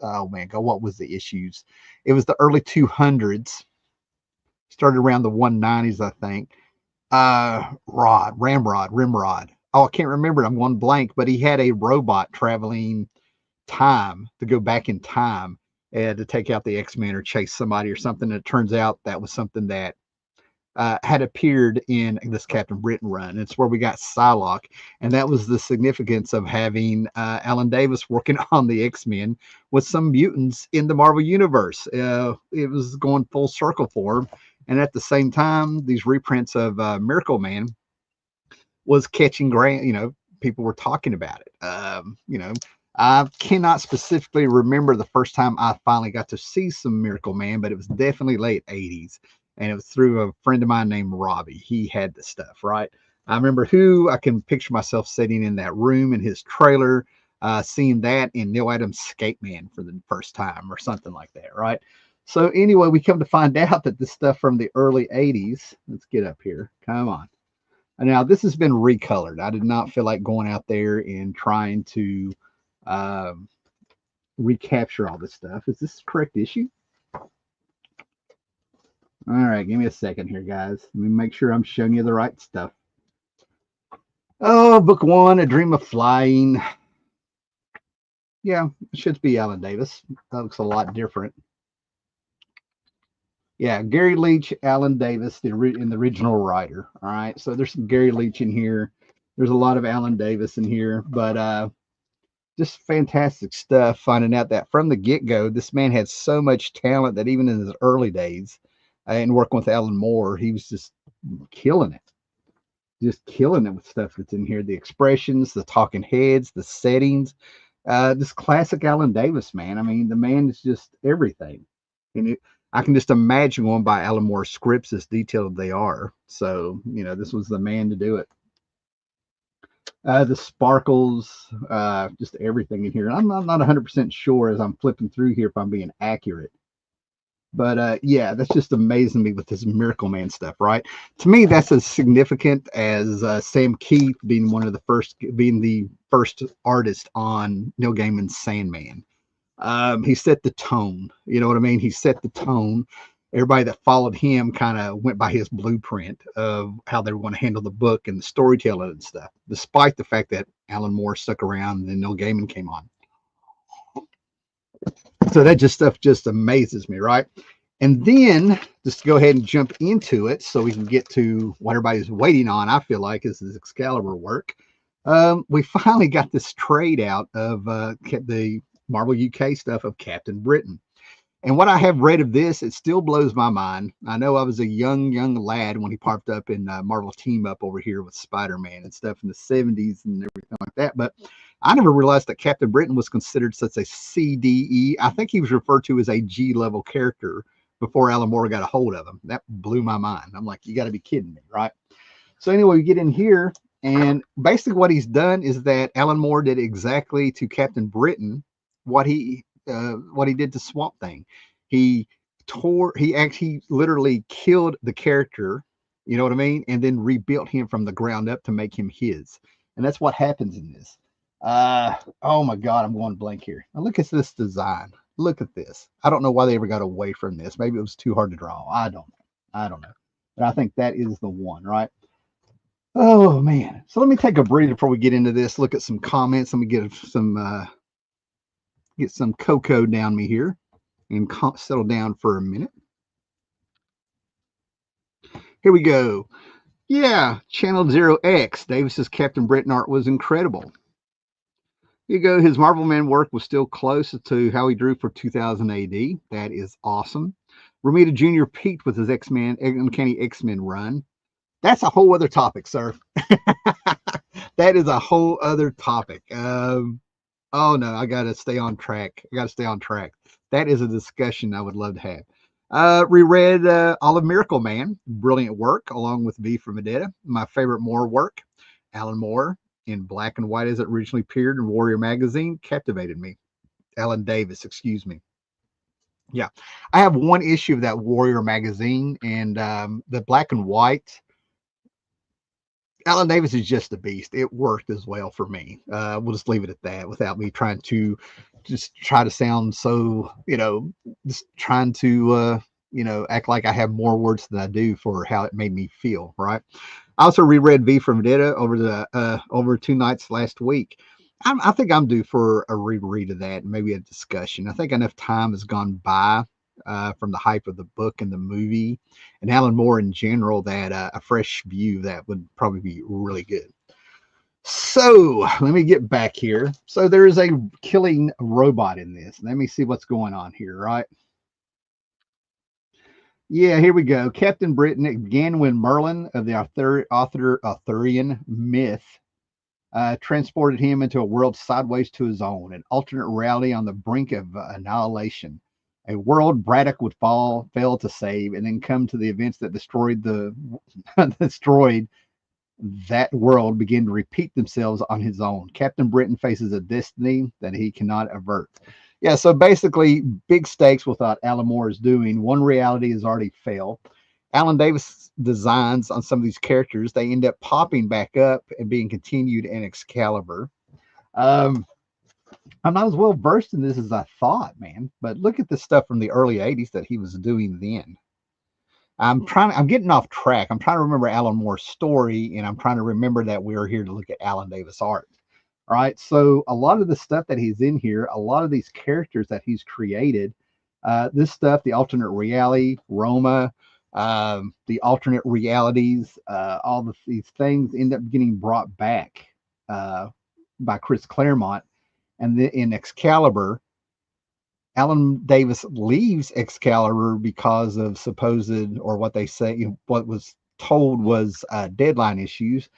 Oh man, what was the issues? It was the early 200s, started around the 190s, I think. Rimrod. Oh, I can't remember it. I'm going blank, but he had a robot traveling time to go back in time and to take out the X-Men or chase somebody or something. And it turns out that was something that had appeared in this Captain Britain run. It's where we got Psylocke, and that was the significance of having Alan Davis working on the X-Men with some mutants in the Marvel Universe. It was going full circle for him. And at the same time, these reprints of Miracle Man was catching ground. People were talking about it. I cannot specifically remember the first time I finally got to see some Miracle Man, but it was definitely late 80s. And it was through a friend of mine named Robbie. He had the stuff, right? I remember I can picture myself sitting in that room in his trailer, seeing that in Neil Adams' Skate Man for the first time or something like that, right? So anyway, we come to find out that this stuff from the early 80s, let's get up here. Come on. Now, this has been recolored. I did not feel like going out there and trying to recapture all this stuff. Is this the correct issue? All right, give me a second here, guys. Let me make sure I'm showing you the right stuff. Oh, book 1, A Dream of Flying. Yeah, it should be Alan Davis. That looks a lot different. Yeah, Gary Leach, Alan Davis, the original writer. All right, so there's some Gary Leach in here. There's a lot of Alan Davis in here, but just fantastic stuff. Finding out that from the get-go, this man had so much talent that even in his early days, and working with Alan Moore, he was just killing it. Just killing it with stuff that's in here. The expressions, the talking heads, the settings. This classic Alan Davis, man. I mean, the man is just everything. And I can just imagine going by Alan Moore's scripts as detailed they are. So, this was the man to do it. The sparkles, just everything in here. I'm not 100% sure as I'm flipping through here if I'm being accurate. But yeah, that's just amazing me with this Miracle Man stuff, right? To me, that's as significant as Sam Keith being the first artist on Neil Gaiman's Sandman. He set the tone. You know what I mean? He set the tone. Everybody that followed him kind of went by his blueprint of how they were going to handle the book and the storytelling and stuff, despite the fact that Alan Moore stuck around and then Neil Gaiman came on. So that stuff just amazes me, right? And then just to go ahead and jump into it so we can get to what everybody's waiting on, I feel like, is this Excalibur work. We finally got this trade out of the Marvel UK stuff of Captain Britain. And what I have read of this, it still blows my mind. I know I was a young lad when he popped up in Marvel Team Up over here with Spider-Man and stuff in the 70s and everything like that. But I never realized that Captain Britain was considered such a CDE. I think he was referred to as a G level character before Alan Moore got a hold of him. That blew my mind. I'm like, you got to be kidding me, right? So anyway, we get in here, and basically what he's done is that Alan Moore did exactly to Captain Britain what he did to Swamp Thing. He he literally killed the character, you know what I mean, and then rebuilt him from the ground up to make him his. And that's what happens in this. Oh my God, I'm going blank here. Now look at this design. Look at this. I don't know why they ever got away from this. Maybe it was too hard to draw. I don't know. I don't know. But I think that is the one, right? Oh man. So let me take a breather before we get into this. Look at some comments. Let me get some cocoa down me here and settle down for a minute. Here we go. Yeah, Channel Zero X. Davis's Captain Britain art was incredible. Here you go. His Marvel Man work was still close to how he drew for 2000 AD. That is awesome. Romita Jr. peaked with his X-Men, Uncanny X-Men run. That's a whole other topic, sir. That is a whole other topic. Oh no, I gotta stay on track. I gotta stay on track. That is a discussion I would love to have. Reread all of Miracle Man, brilliant work, along with V for Vendetta. My favorite Moore work, Alan Moore, in black and white as it originally appeared in Warrior magazine, captivated me. Alan Davis, excuse me. Yeah, I have one issue of that Warrior magazine, and the black and white. Alan Davis is just a beast. It worked as well for me. We'll just leave it at that without me trying to just try to sound so, just trying to, act like I have more words than I do for how it made me feel. Right. I also reread V from Vendetta over 2 nights last week. I think I'm due for a reread of that and maybe a discussion. I think enough time has gone by from the hype of the book and the movie and Alan Moore in general that a fresh view of that would probably be really good. So let me get back here. So there is a killing robot in this. Let me see what's going on here, right? Yeah, here we go. Captain Britain, it began when Merlin of the Arthurian myth transported him into a world sideways to his own, an alternate reality on the brink of annihilation. A world Braddock would fail to save, and then come to the events that destroyed that world begin to repeat themselves on his own. Captain Britain faces a destiny that he cannot avert. Yeah, so basically, big stakes with what Alan Moore is doing. One reality has already failed. Alan Davis designs on some of these characters, they end up popping back up and being continued in Excalibur. I'm not as well versed in this as I thought, man. But look at the stuff from the early 80s that he was doing then. I'm getting off track. I'm trying to remember Alan Moore's story, and I'm trying to remember that we are here to look at Alan Davis art. All right. So a lot of the stuff that he's in here, a lot of these characters that he's created, this stuff, the alternate reality, Roma, the alternate realities, these things end up getting brought back by Chris Claremont. And in Excalibur, Alan Davis leaves Excalibur because of supposed, or what they say, what was told was deadline issues.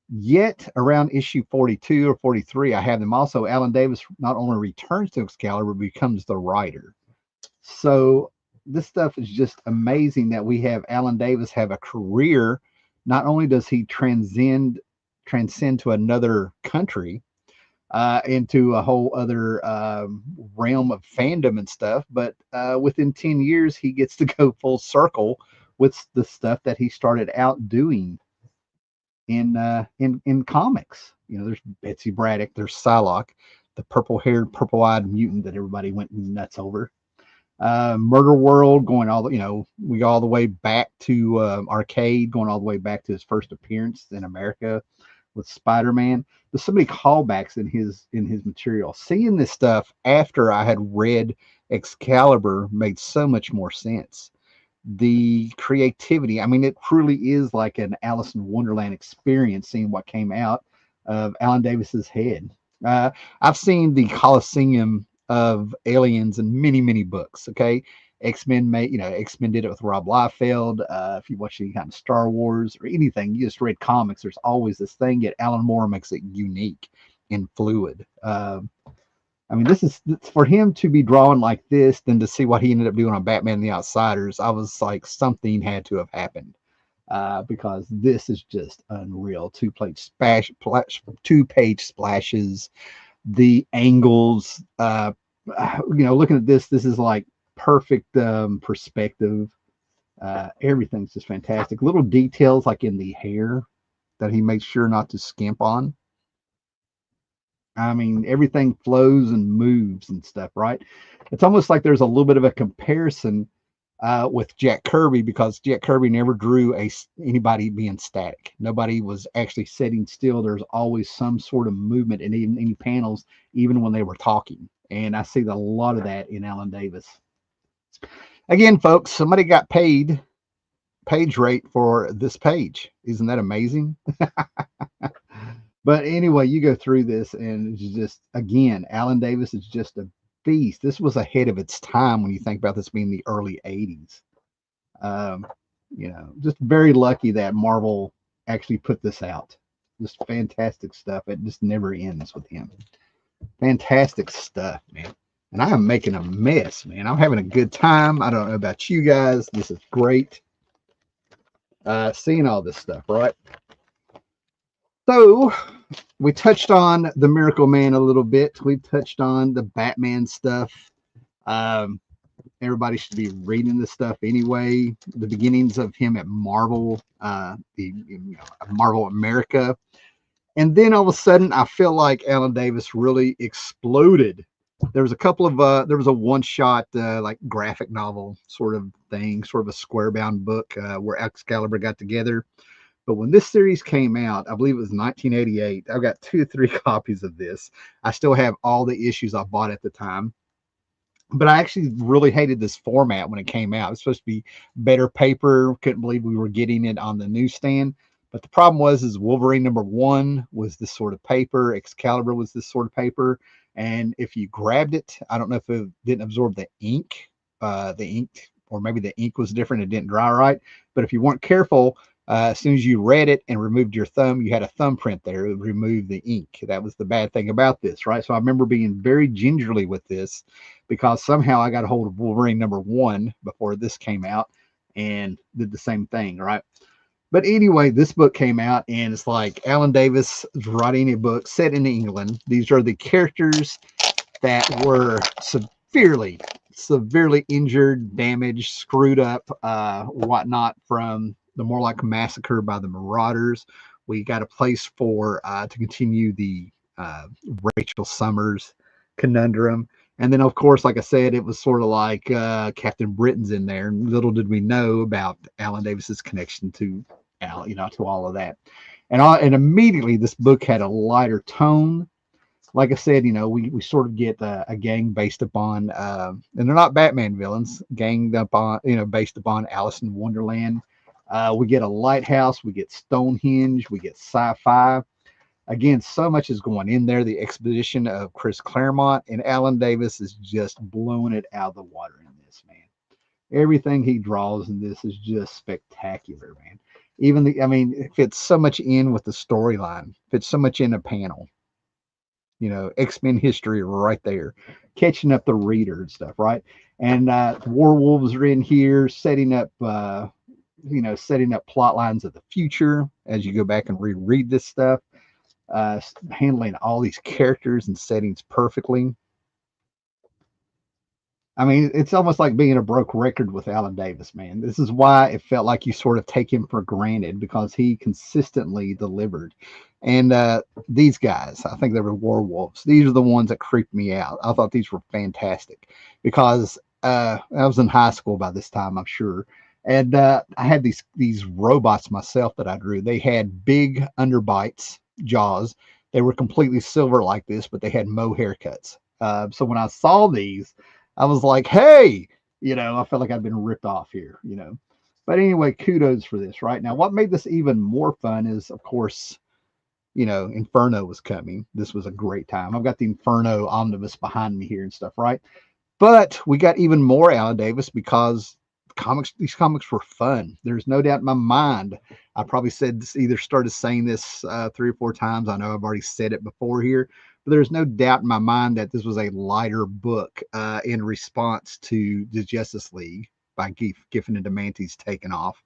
Yet around issue 42 or 43, I have them also. Alan Davis not only returns to Excalibur, becomes the writer. So this stuff is just amazing that we have Alan Davis have a career. Not only does he transcend to another country, into a whole other realm of fandom and stuff, but within 10 years, he gets to go full circle with the stuff that he started out doing in comics. There's Betsy Braddock, there's Psylocke, the purple-haired, purple-eyed mutant that everybody went nuts over. Murder World, going we go all the way back to Arcade, going all the way back to his first appearance in America with Spider-Man. There's so many callbacks in his material. Seeing this stuff after I had read Excalibur made so much more sense. The creativity, I mean, it truly is like an Alice in Wonderland experience seeing what came out of Alan Davis's head. I've seen the Coliseum of aliens in many, many books. Okay, X-Men made, X-Men did it with Rob Liefeld. If you watch any kind of Star Wars or anything, you just read comics, there's always this thing. Yet Alan Moore makes it unique and fluid. I mean, this is for him to be drawing like this, then to see what he ended up doing on Batman and the Outsiders. I was like, something had to have happened, because this is just unreal. Two-page splashes, the angles. Looking at this is like perfect perspective. Everything's just fantastic. Little details like in the hair that he makes sure not to skimp on. I mean, everything flows and moves and stuff, right? It's almost like there's a little bit of a comparison with Jack Kirby, because Jack Kirby never drew anybody being static. Nobody was actually sitting still. There's always some sort of movement in even any panels, even when they were talking. And I see a lot of that in Alan Davis. Again, folks, somebody got paid page rate for this page. Isn't that amazing? But anyway, you go through this, and it's just, again, Alan Davis is just a beast. This was ahead of its time when you think about this being the early 80s. Just very lucky that Marvel actually put this out. Just fantastic stuff. It just never ends with him. Fantastic stuff, man. And I am making a mess, man. I'm having a good time. I don't know about you guys. This is great. Seeing all this stuff, right? So we touched on the Miracle Man a little bit. We touched on the Batman stuff. Everybody should be reading this stuff anyway. The beginnings of him at Marvel, Marvel America. And then all of a sudden, I feel like Alan Davis really exploded. There was a one-shot like graphic novel sort of thing, sort of a square-bound book where Excalibur got together. But when this series came out, I believe it was 1988, I've got 2 or 3 copies of this. I still have all the issues I bought at the time. But I actually really hated this format when it came out. It was supposed to be better paper. Couldn't believe we were getting it on the newsstand. But the problem is Wolverine #1 was this sort of paper. Excalibur was this sort of paper. And if you grabbed it, I don't know if it didn't absorb the ink, or maybe the ink was different. It didn't dry right. But if you weren't careful, as soon as you read it and removed your thumb, you had a thumbprint there. It would remove the ink. That was the bad thing about this, right? So I remember being very gingerly with this, because somehow I got a hold of Wolverine #1 before this came out and did the same thing, right? But anyway, this book came out, and it's like Alan Davis is writing a book set in England. These are the characters that were severely injured, damaged, screwed up, whatnot, from the Morlock Massacre by the Marauders. We got a place for to continue the Rachel Summers conundrum. And then, of course, like I said, it was sort of like Captain Britain's in there. And little did we know about Alan Davis's connection to to all of that. And immediately this book had a lighter tone. Like I said, we sort of get a gang based upon, and they're not Batman villains, ganged up on, based upon Alice in Wonderland. We get a lighthouse, we get Stonehenge, we get sci-fi. Again, so much is going in there. The exposition of Chris Claremont, and Alan Davis is just blowing it out of the water in this, man. Everything he draws in this is just spectacular, man. Even it fits so much in with the storyline, fits so much in a panel. X-Men history right there, catching up the reader and stuff, right? And werewolves are in here, setting up plot lines of the future as you go back and reread this stuff, handling all these characters and settings perfectly. I mean, it's almost like being a broke record with Alan Davis, man. This is why it felt like you sort of take him for granted, because he consistently delivered. And these guys, I think they were werewolves. These are the ones that creeped me out. I thought these were fantastic, because I was in high school by this time, I'm sure. And I had these robots myself that I drew. They had big underbites, jaws. They were completely silver like this, but they had mo haircuts. So when I saw these, I was like, hey, I felt like I'd been ripped off here, But anyway, kudos for this, right? Now, what made this even more fun is, of course, you know, Inferno was coming. This was a great time. I've got the Inferno omnibus behind me here and stuff, right? But we got even more Alan Davis because these comics were fun. There's no doubt in my mind. I probably said this, either started saying this 3 or 4 times. I know I've already said it before here, but there's no doubt in my mind that this was a lighter book in response to the Justice League by Giffen and DeMantis taking off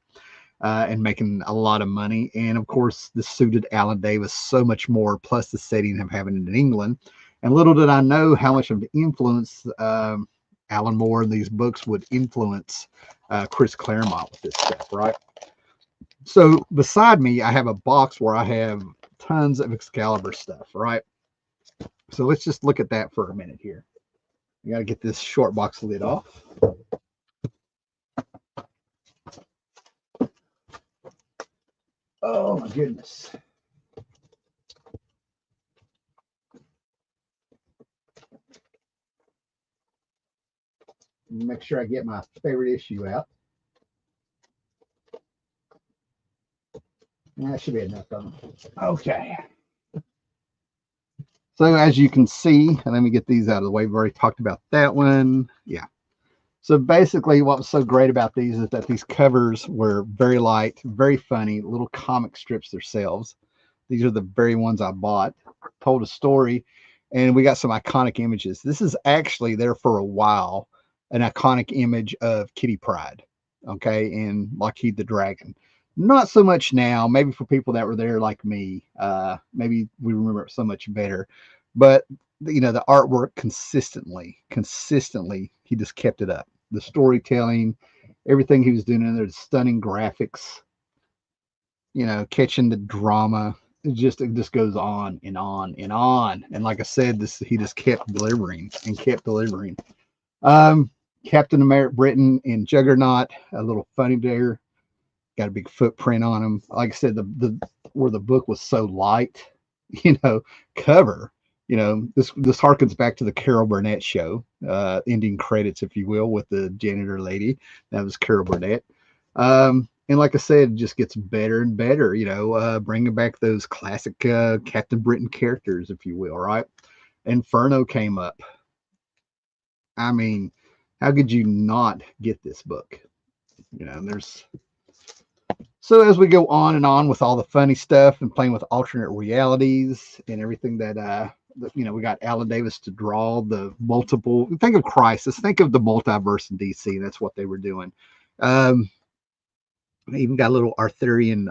and making a lot of money. And of course, this suited Alan Davis so much more, plus the setting of having it in England. And little did I know how much of the influence Alan Moore and these books would influence Chris Claremont with this stuff, right? So beside me, I have a box where I have tons of Excalibur stuff, right? So let's just look at that for a minute here. You got to get this short box lid off. Oh my goodness. Make sure I get my favorite issue out. That should be enough of them. Okay. So as you can see, and let me get these out of the way. We've already talked about that one. Yeah. So basically what was so great about these is that these covers were very light, very funny, little comic strips themselves. These are the very ones I bought, told a story, and we got some iconic images. This is actually there for a while, an iconic image of Kitty Pryde, okay, and Lockheed the Dragon. Not so much now, maybe for people that were there like me, maybe we remember it so much better. But you know, the artwork consistently, he just kept it up. The storytelling, everything he was doing in there, the stunning graphics, you know, catching the drama. It just goes on and on and on. And like I said, this he just kept delivering and kept delivering. Um, Captain America Britain and Juggernaut, a little funny there. Got a big footprint on him. Like I said, the where the book was so light, you know, cover. You know, this harkens back to the Carol Burnett show, ending credits, if you will, with the janitor lady. That was Carol Burnett. And like I said, it just gets better and better, you know, bringing back those classic Captain Britain characters, if you will, right? Inferno came up. I mean, how could you not get this book? You know, there's so as we go on and on with all the funny stuff and playing with alternate realities and everything that you know, we got Alan Davis to draw the multiple. Think of Crisis. Think of the multiverse in DC. That's what they were doing. Even got a little Arthurian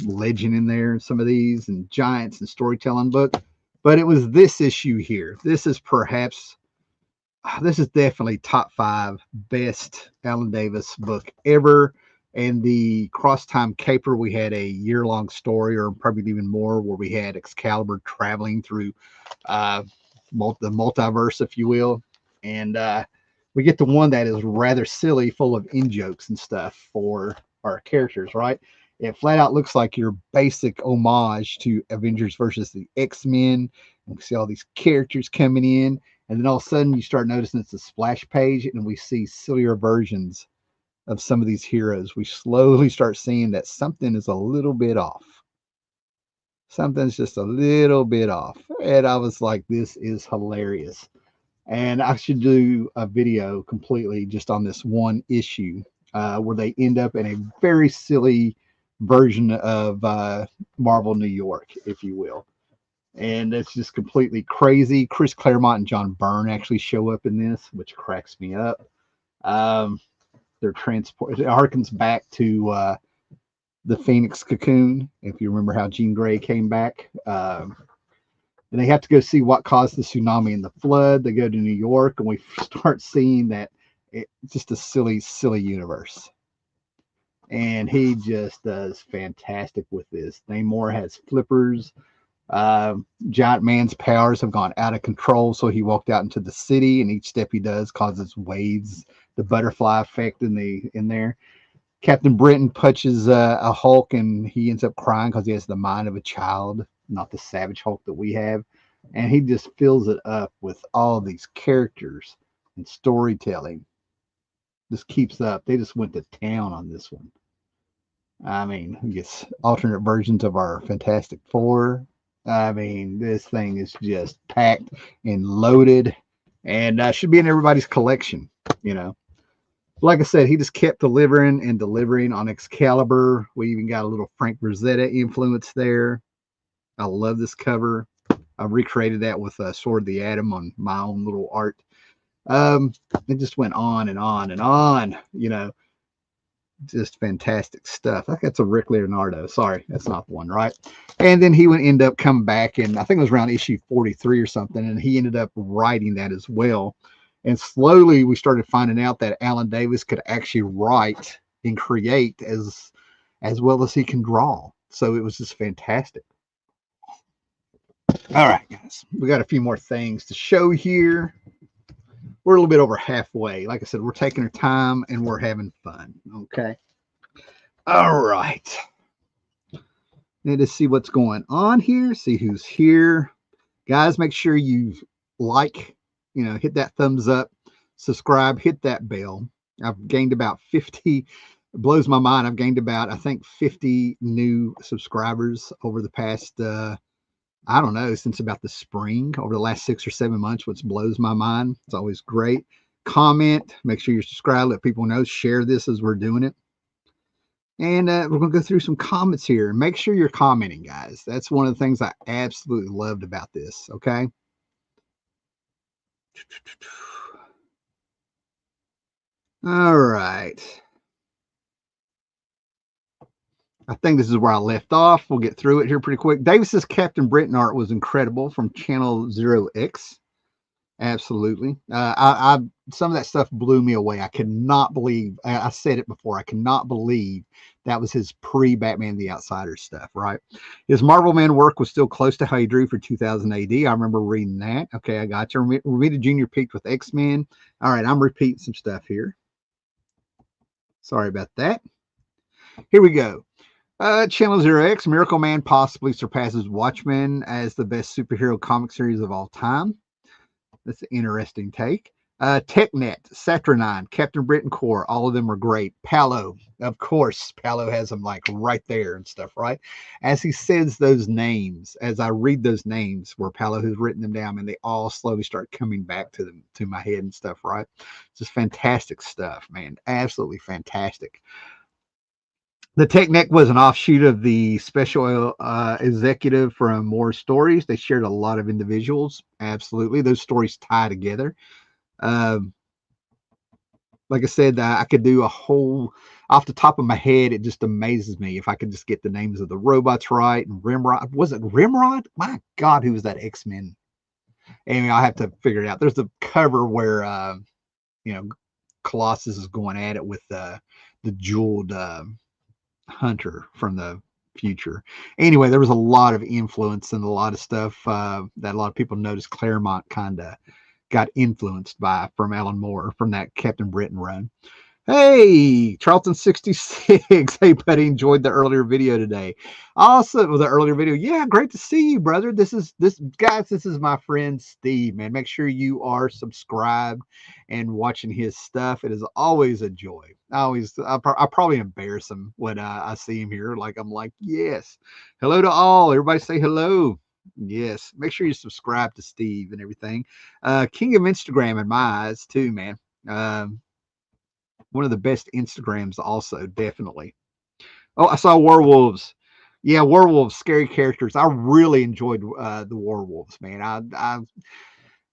legend in there. Some of these and giants and storytelling book. But it was this issue here. This is perhaps. This is definitely top 5 best Alan Davis book ever. And the Cross Time Caper, we had a year-long story, or probably even more, where we had Excalibur traveling through the multiverse, if you will. And we get to one that is rather silly, full of in-jokes and stuff for our characters, right? It flat out looks like your basic homage to Avengers versus the X-Men. And we see all these characters coming in. And then all of a sudden you start noticing it's a splash page and we see sillier versions of some of these heroes. We slowly start seeing that something is a little bit off. Something's just a little bit off. And I was like, this is hilarious. And I should do a video completely just on this one issue where they end up in a very silly version of Marvel New York, if you will. And it's just completely crazy. Chris Claremont and John Byrne actually show up in this, which cracks me up. They're transport. It harkens back to the Phoenix Cocoon, if you remember how Jean Grey came back. And they have to go see what caused the tsunami and the flood. They go to New York, and we start seeing that it's just a silly, silly universe. And he just does fantastic with this. Namor has flippers. Giant Man's powers have gone out of control, so he walked out into the city, and each step he does causes waves, the butterfly effect in there. Captain Britain punches a Hulk, and he ends up crying because he has the mind of a child, not the savage Hulk that we have. And he just fills it up with all these characters and storytelling. Just keeps up. They just went to town on this one. I mean, we get alternate versions of our Fantastic Four. I mean, this thing is just packed and loaded, and should be in everybody's collection. You know, like I said, he just kept delivering and delivering on Excalibur. We even got a little Frank Rosetta influence there. I love this cover. I recreated that with Sword of the Atom on my own little art. Um, it just went on and on and on. You know, just fantastic stuff. I think that's a Rick Leonardo. Sorry, that's not the one, right? And then he would end up coming back, and I think it was around issue 43 or something, and he ended up writing that as well. And slowly we started finding out that Alan Davis could actually write and create as well as he can draw. So it was just fantastic. All right, guys, we got a few more things to show here. We're a little bit over halfway. Like I said, we're taking our time and we're having fun. Okay. All right. Need to see what's going on here, see who's here. Guys, make sure you like, hit that thumbs up, subscribe, hit that bell. I've gained about 50, it blows my mind. I've gained about, I think, 50 new subscribers over the past, I don't know, since about the spring, over the last 6 or 7 months, which blows my mind. It's always great. Comment, make sure you're subscribed, let people know, share this as we're doing it. And we're going to go through some comments here. Make sure you're commenting, guys. That's one of the things I absolutely loved about this. Okay. All right. I think this is where I left off. We'll get through it here pretty quick. Davis's Captain Britain art was incredible from Channel 0X. Absolutely. I some of that stuff blew me away. I could not believe, I said it before, I cannot believe that was his pre-Batman the Outsider stuff, right? His Marvel Man work was still close to how he drew for 2000 AD. I remember reading that. Okay, I got you. Romita Jr. peaked with X-Men. All right, I'm repeating some stuff here. Sorry about that. Here we go. Channel 0X, Miracle Man possibly surpasses Watchmen as the best superhero comic series of all time. That's an interesting take. TechNet, Saturnine, Captain Britain Corps, all of them are great. Palo, of course, Palo has them like right there and stuff, right? As he says those names, as I read those names where Palo has written them down, and they all slowly start coming back to my head and stuff, right? Just fantastic stuff, man. Absolutely fantastic. The TechNet was an offshoot of the special executive from More Stories. They shared a lot of individuals. Absolutely. Those stories tie together. Um, like I said, I could do a whole, off the top of my head, it just amazes me if I could just get the names of the robots right. And Rimrod, was it Rimrod? My God, who was that X-Men? Anyway, I'll have to figure it out. There's the cover where, Colossus is going at it with the jeweled hunter from the future. Anyway, there was a lot of influence and a lot of stuff that a lot of people noticed Claremont kind of got influenced by from Alan Moore from that Captain Britain run. Hey, Charlton66. Hey, buddy, enjoyed the earlier video today. Also, the earlier video. Yeah, great to see you, brother. This is my friend Steve, man. Make sure you are subscribed and watching his stuff. It is always a joy. I probably embarrass him when I see him here. Like, I'm like, yes. Hello to all. Everybody say hello. Yes. Make sure you subscribe to Steve and everything. King of Instagram in my eyes, too, man. One of the best Instagrams also, definitely. Oh, I saw werewolves. Yeah, werewolves, scary characters. I really enjoyed the werewolves, man.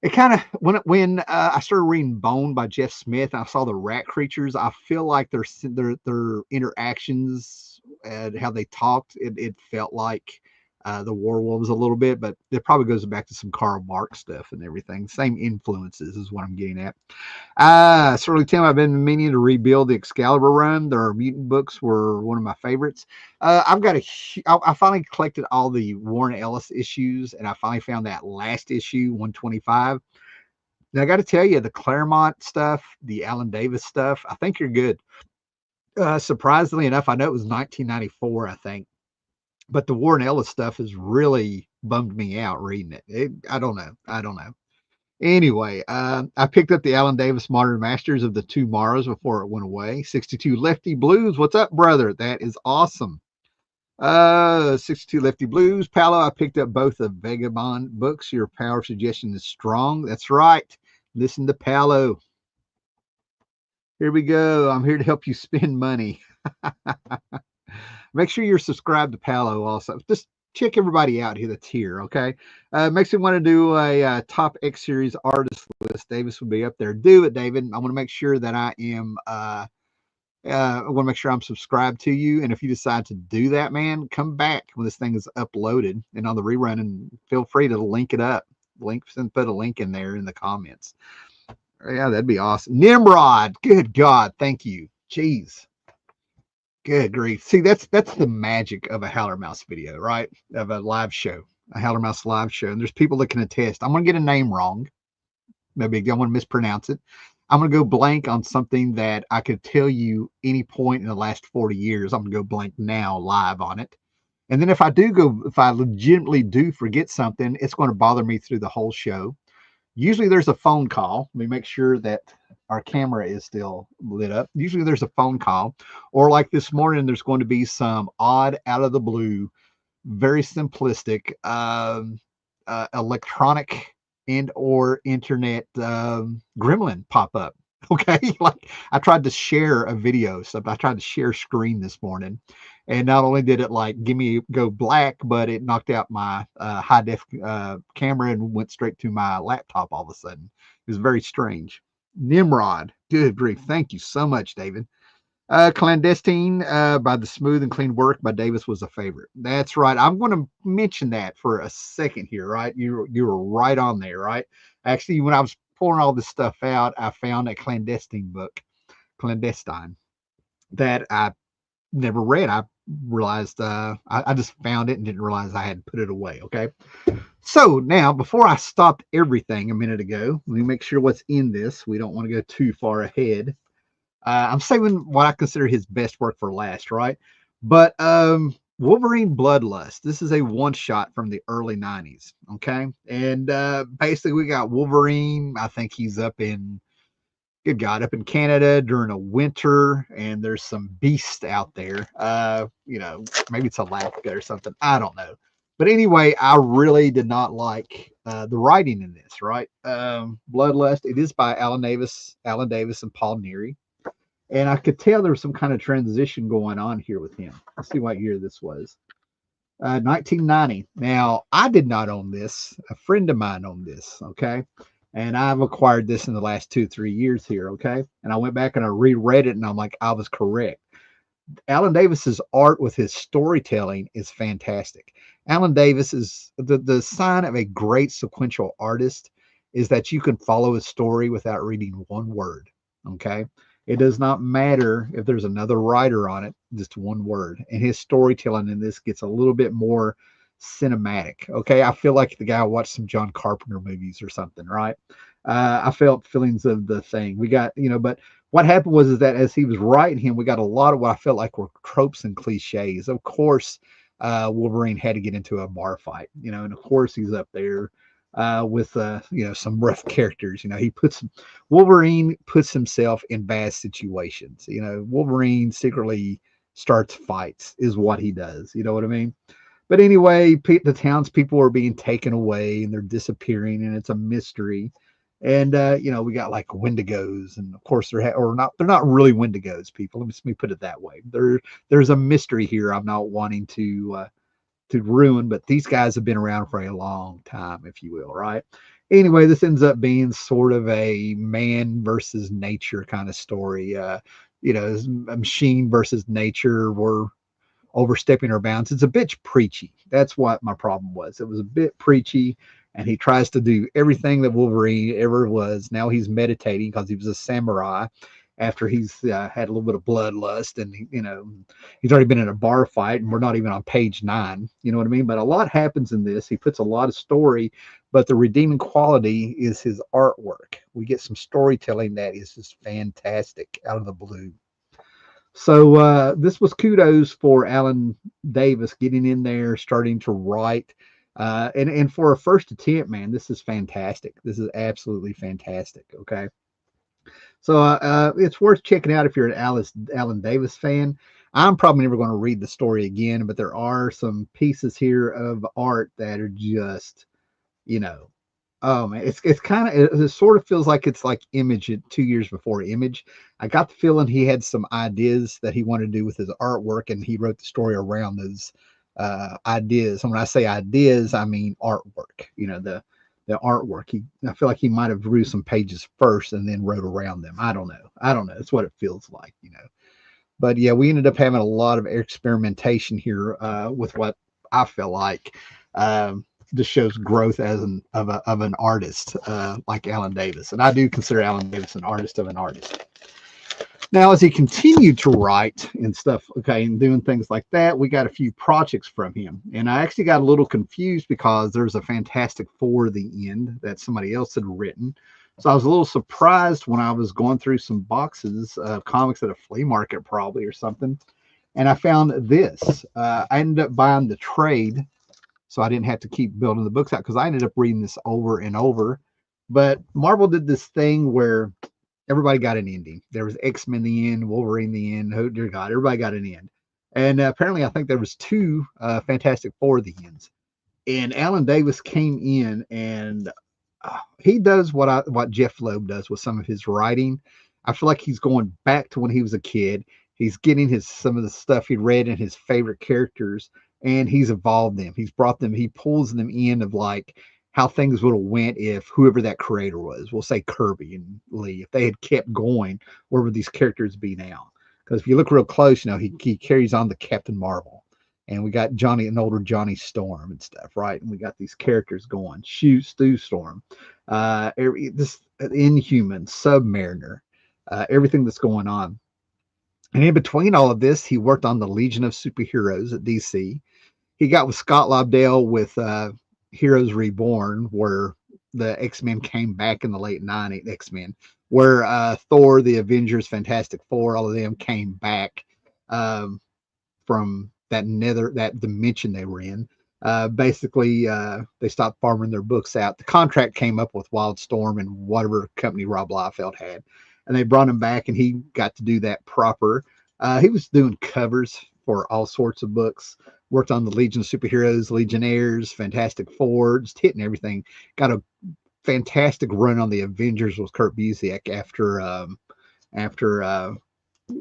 It kind of when I started reading Bone by Jeff Smith, and I saw the rat creatures. I feel like their interactions and how they talked, it felt like the werewolves a little bit, but it probably goes back to some Karl Marx stuff and everything. Same influences is what I'm getting at. Certainly, Tim, I've been meaning to rebuild the Excalibur run. Their mutant books were one of my favorites. I finally collected all the Warren Ellis issues, and I finally found that last issue, 125. Now, I got to tell you, the Claremont stuff, the Alan Davis stuff, I think you're good. Surprisingly enough, I know it was 1994, I think, but the Warren Ellis stuff has really bummed me out reading it. I don't know. Anyway, I picked up the Alan Davis Modern Masters of the Two Morrows before it went away. 62 Lefty Blues. What's up, brother? That is awesome. 62 Lefty Blues. Paolo, I picked up both the Vagabond books. Your power suggestion is strong. That's right. Listen to Paolo. Here we go. I'm here to help you spend money. Make sure you're subscribed to Paolo also. Just check everybody out here that's here, okay? Makes me want to do a top X Series artist list. Davis will be up there. Do it, David. I want to make sure that I am I want to make sure I'm subscribed to you. And if you decide to do that, man, come back when this thing is uploaded and on the rerun, and feel free to link it up. Put a link in there in the comments. Yeah, that'd be awesome. Nimrod, good God, thank you. Jeez. Good grief. See, that's the magic of a Howler Mouse video, right? Of a live show, a Howler Mouse live show. And there's people that can attest. I'm going to get a name wrong. Maybe I want to mispronounce it. I'm going to go blank on something that I could tell you any point in the last 40 years. I'm going to go blank now live on it. And then if I legitimately do forget something, it's going to bother me through the whole show. Usually there's a phone call. Let me make sure that our camera is still lit up. Usually there's a phone call, or like this morning, there's going to be some odd out of the blue, very simplistic electronic and or internet gremlin pop up. Okay, like I tried to share a video, so I tried to share screen this morning, and not only did it like go black, but it knocked out my high def camera and went straight to my laptop all of a sudden. It was very strange. Nimrod, good grief, thank you so much, David. Clandestine by the Smooth and Clean Work by Davis was a favorite. That's right. I'm going to mention that for a second here, right? You were right on there, right? Actually, when I was pulling all this stuff out, I found a clandestine book, Clandestine, that I never read. I realized I just found it and didn't realize I had put it away. Okay. So now, before I stopped everything a minute ago, let me make sure what's in this. We don't want to go too far ahead. I'm saving what I consider his best work for last, right? But Wolverine Bloodlust. This is a one shot from the early 90s. Okay. And basically, we got Wolverine. I think he's up in, good God, up in Canada during a winter, and there's some beast out there. Maybe it's Alaska or something. I don't know. But anyway, I really did not like the writing in this, right? Bloodlust. It is by Alan Davis, and Paul Neary. And I could tell there was some kind of transition going on here with him. Let's see what year this was. 1990. Now, I did not own this. A friend of mine owned this, okay? And I've acquired this in the last 2-3 years here, okay? And I went back and I reread it, and I'm like, I was correct. Alan Davis's art with his storytelling is fantastic. Alan Davis is the sign of a great sequential artist is that you can follow his story without reading one word, okay? It does not matter if there's another writer on it, just one word. And his storytelling in this gets a little bit more cinematic. Okay. I feel like the guy watched some John Carpenter movies or something, right? I felt feelings of the thing. We got, but what happened was is that as he was writing him, we got a lot of what I felt like were tropes and cliches. Of course, Wolverine had to get into a bar fight, and of course he's up there with some rough characters. Wolverine puts himself in bad situations. Wolverine secretly starts fights is what he does. You know what I mean? But anyway, the townspeople are being taken away and they're disappearing, and it's a mystery. And we got like Wendigos, and of course they're not really Wendigos, people. Let me put it that way. There's a mystery here. I'm not wanting to ruin, but these guys have been around for a long time, if you will, right? Anyway, this ends up being sort of a man versus nature kind of story. A machine versus nature. We're overstepping our bounds. It's a bit preachy. That's what my problem was. It was a bit preachy, and he tries to do everything that Wolverine ever was. Now he's meditating because he was a samurai after he's had a little bit of bloodlust, and he's already been in a bar fight, and we're not even on page 9. You know what I mean? But a lot happens in this. He puts a lot of story, but the redeeming quality is his artwork. We get some storytelling that is just fantastic out of the blue. So this was kudos for Alan Davis getting in there, starting to write. And for a first attempt, man, this is fantastic. This is absolutely fantastic. Okay. So it's worth checking out if you're an Alan Davis fan. I'm probably never going to read the story again, but there are some pieces here of art that are just, you know, oh man, it's kind of, it sort of feels like it's like Image 2 years before Image. I got the feeling he had some ideas that he wanted to do with his artwork, and he wrote the story around those ideas. And when I say ideas, I mean artwork. The artwork. I feel like he might have drew some pages first and then wrote around them. I don't know. I don't know. It's what it feels like. But yeah, we ended up having a lot of experimentation here with what I feel like just shows growth as an artist like Alan Davis, and I do consider Alan Davis an artist of an artist. Now, as he continued to write and stuff, okay, and doing things like that, we got a few projects from him, and I actually got a little confused because there's a Fantastic Four at the end that somebody else had written. So I was a little surprised when I was going through some boxes of comics at a flea market, probably or something, and I found this. I ended up buying the trade, so I didn't have to keep building the books out because I ended up reading this over and over. But Marvel did this thing where everybody got an ending. There was X-Men the end, Wolverine the end. Oh dear God, everybody got an end. And apparently, I think there was two Fantastic Four the ends. And Alan Davis came in, and he does what Jeff Loeb does with some of his writing. I feel like he's going back to when he was a kid. He's getting some of the stuff he read and his favorite characters, and he's evolved them. He's brought them. He pulls them in of like how things would have went if whoever that creator was, we'll say Kirby and Lee, if they had kept going, where would these characters be now? Because if you look real close, he carries on the Captain Marvel, and we got an older Johnny Storm and stuff, right? And we got these characters going, Stu Storm, this Inhuman, Submariner, everything that's going on. And in between all of this, he worked on the Legion of Superheroes at DC. He got with Scott Lobdell with Heroes Reborn, where the X-Men came back in the late 90s, X-Men, where Thor, the Avengers, Fantastic Four, all of them came back from that dimension they were in. Basically, they stopped farming their books out. The contract came up with Wildstorm and whatever company Rob Liefeld had, and they brought him back, and he got to do that proper. He was doing covers for all sorts of books. Worked on the Legion of Superheroes, Legionnaires, Fantastic Four, just hitting everything. Got a fantastic run on the Avengers with Kurt Busiek after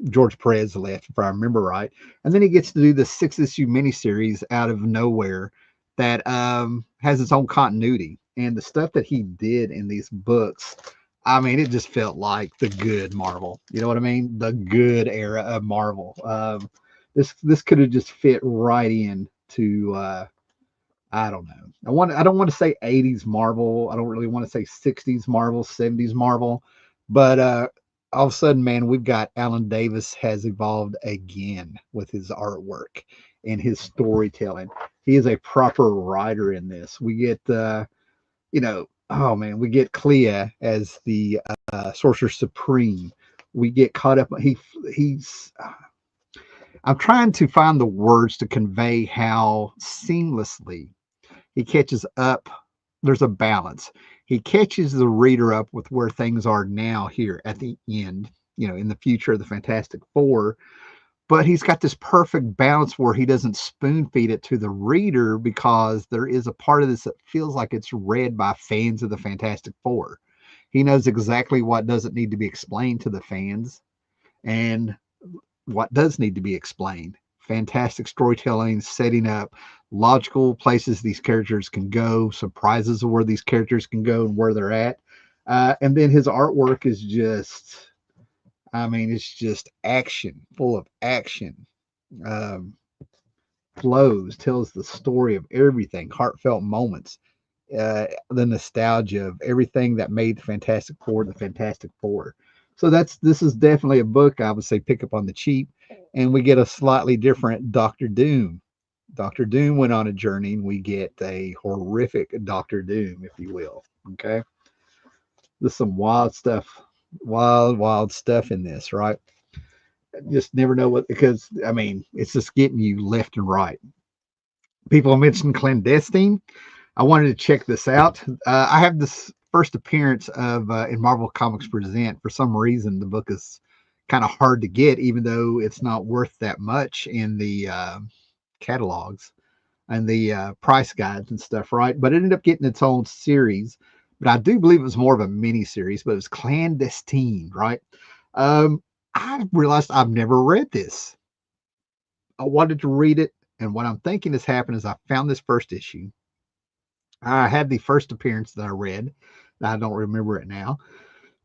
George Perez left, if I remember right. And then he gets to do the 6-issue miniseries out of nowhere that has its own continuity. And the stuff that he did in these books, I mean, it just felt like the good Marvel. You know what I mean? The good era of Marvel. This could have just fit right in to I don't know. I don't want to say 80s Marvel. I don't really want to say 60s Marvel, 70s Marvel, but all of a sudden, man, we've got Alan Davis has evolved again with his artwork and his storytelling. He is a proper writer in this. We get oh man, we get Clea as the Sorcerer Supreme. We get caught up. He's I'm trying to find the words to convey how seamlessly he catches up. There's a balance. He catches the reader up with where things are now here at the end, in the future of the Fantastic Four. But he's got this perfect balance where he doesn't spoon feed it to the reader, because there is a part of this that feels like it's read by fans of the Fantastic Four. He knows exactly what doesn't need to be explained to the fans and what does need to be explained. Fantastic storytelling, setting up logical places these characters can go, surprises of where these characters can go and where they're at. And then his artwork is just, I mean, it's just action, full of action. Flows, tells the story of everything, heartfelt moments, the nostalgia of everything that made the Fantastic Four the Fantastic Four. So this is definitely a book I would say pick up on the cheap, and we get a slightly different Doctor Doom. Doctor Doom went on a journey, and we get a horrific Doctor Doom, if you will. Okay, there's some wild stuff, wild stuff in this, right? Just never know what, because I mean, it's just getting you left and right. People mentioned Clandestine. I wanted to check this out. I have this first appearance of in Marvel Comics Present. For some reason, the book is kind of hard to get, even though it's not worth that much in the catalogs and the price guides and stuff, right? But it ended up getting its own series. But I do believe it was more of a mini series, but it was Clandestine, right? I realized I've never read this. I wanted to read it, and what I'm thinking has happened is I found this first issue. I had the first appearance that I read. I don't remember it now.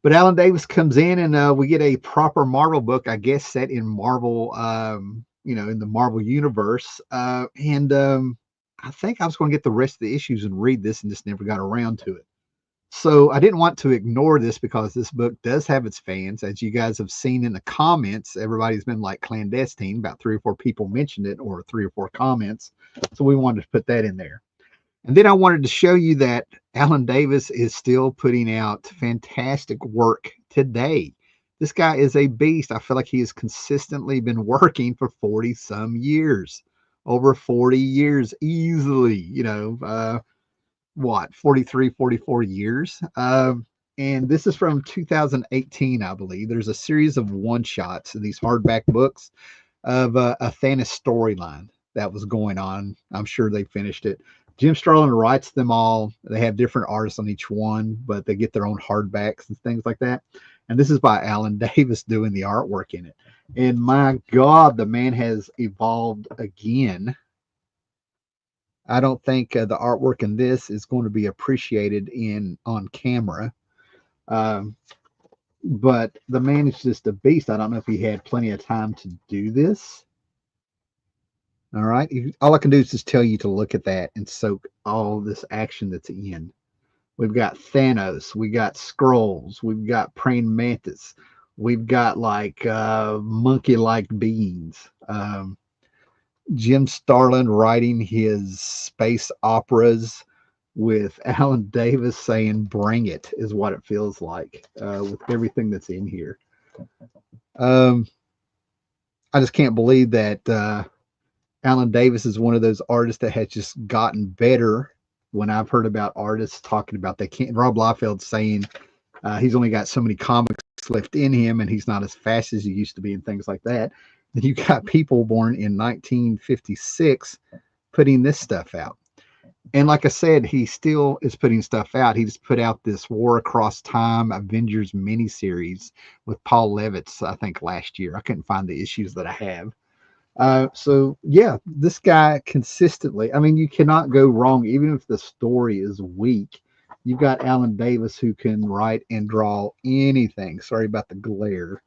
But Alan Davis comes in, and we get a proper Marvel book, I guess, set in Marvel, in the Marvel universe. And I think I was going to get the rest of the issues and read this, and just never got around to it. So I didn't want to ignore this because this book does have its fans. As you guys have seen in the comments, everybody's been like Clandestine. About 3 or 4 people mentioned it, or 3 or 4 comments. So we wanted to put that in there. And then I wanted to show you that Alan Davis is still putting out fantastic work today. This guy is a beast. I feel like he has consistently been working for 40 some years, over 40 years easily, 43, 44 years. And this is from 2018, I believe. There's a series of one-shots in these hardback books of a Thanos storyline that was going on. I'm sure they finished it. Jim Starlin writes them all. They have different artists on each one, but they get their own hardbacks and things like that. And this is by Alan Davis doing the artwork in it. And my God, the man has evolved again. I don't think the artwork in this is going to be appreciated on camera. But the man is just a beast. I don't know if he had plenty of time to do this. All right. All I can do is just tell you to look at that and soak all this action that's in. We've got Thanos. We got Skrulls. We've got praying mantis. We've got like monkey-like beings. Jim Starlin writing his space operas with Alan Davis saying, "Bring it," is what it feels like with everything that's in here. I just can't believe that Alan Davis is one of those artists that has just gotten better. When I've heard about artists talking about they can't, Rob Liefeld saying he's only got so many comics left in him and he's not as fast as he used to be and things like that. Then you got people born in 1956 putting this stuff out. And like I said, he still is putting stuff out. He just put out this War Across Time Avengers miniseries with Paul Levitz, I think, last year. I couldn't find the issues that I have. So yeah, this guy consistently, I mean, you cannot go wrong. Even if the story is weak, you've got Alan Davis who can write and draw anything. Sorry about the glare.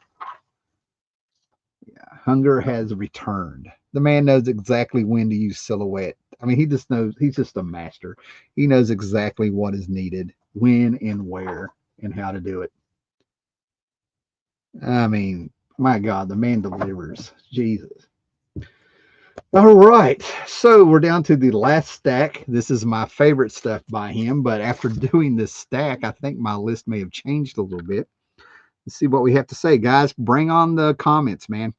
Yeah, hunger has returned. The man knows exactly when to use silhouette. I mean, he just knows, he's just a master. He knows exactly what is needed, when and where, and how to do it. I mean, my God, the man delivers. Jesus. All right, so we're down to the last stack. This is my favorite stuff by him, but after doing this stack, I think my list may have changed a little bit. Let's see what we have to say, guys. Bring on the comments, man.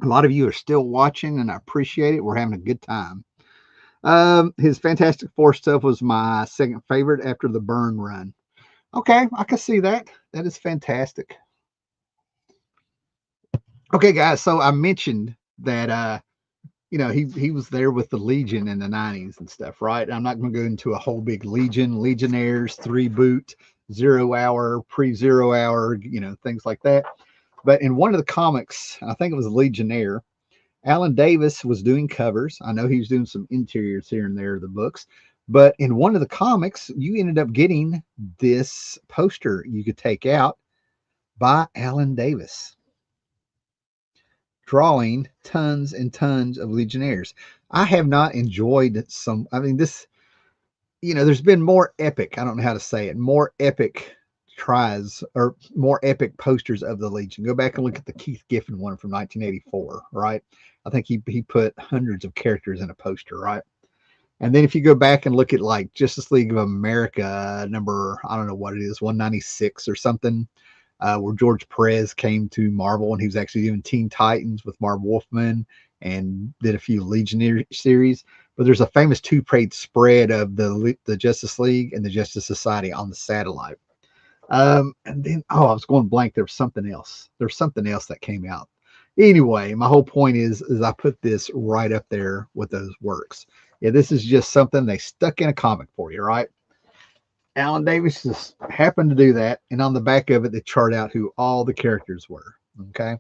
A lot of you are still watching, and I appreciate it. We're having a good time. His Fantastic Four stuff was my second favorite after the Byrne run. Okay, I can see that. That is fantastic. Okay, guys, so I mentioned that he was there with the Legion in the 90s and stuff, right? I'm not going to go into a whole big Legionnaires, 3-boot, 0 hour, pre-0 hour, things like that. But in one of the comics, I think it was Legionnaire, Alan Davis was doing covers. I know he was doing some interiors here and there of the books. But in one of the comics, you ended up getting this poster you could take out by Alan Davis, drawing tons and tons of Legionnaires. I have not enjoyed some, I mean, this, there's been more epic, I don't know how to say it, more epic tries or more epic posters of the Legion. Go back and look at the Keith Giffen one from 1984, right? I think he put hundreds of characters in a poster, right? And then if you go back and look at like Justice League of America number, I don't know what it is, 196 or something, where George Perez came to Marvel and he was actually doing Teen Titans with Marv Wolfman and did a few Legionnaire series. But there's a famous 2-page spread of the Justice League and the Justice Society on the satellite. And then, oh, I was going blank. There was something else. There's something else that came out. Anyway, my whole point is I put this right up there with those works. Yeah, this is just something they stuck in a comic for you, right? Alan Davis just happened to do that, and on the back of it, they chart out who all the characters were. Okay,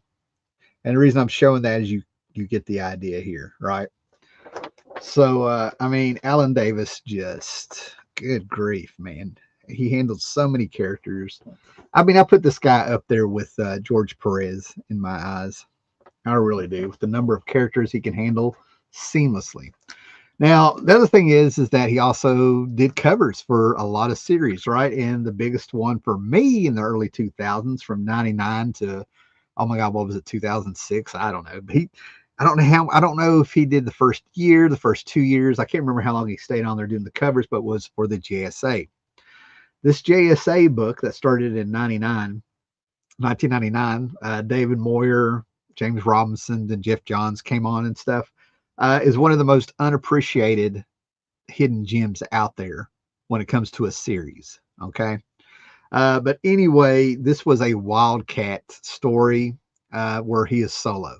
and the reason I'm showing that is you get the idea here, right? So, I mean, Alan Davis just good grief, man. He handled so many characters. I mean, I put this guy up there with George Perez in my eyes. I really do, with the number of characters he can handle seamlessly. Now, the other thing is that he also did covers for a lot of series, right? And the biggest one for me in the early 2000s, from '99 to, oh my God, what was it, 2006? I don't know. But I don't know how. I don't know if he did the first year, the first 2 years. I can't remember how long he stayed on there doing the covers, but it was for the JSA. This JSA book that started in 1999, David Moyer, James Robinson, and Jeff Johns came on and stuff, is one of the most unappreciated hidden gems out there when it comes to a series. Okay. But anyway, this was a Wildcat story where he is solo.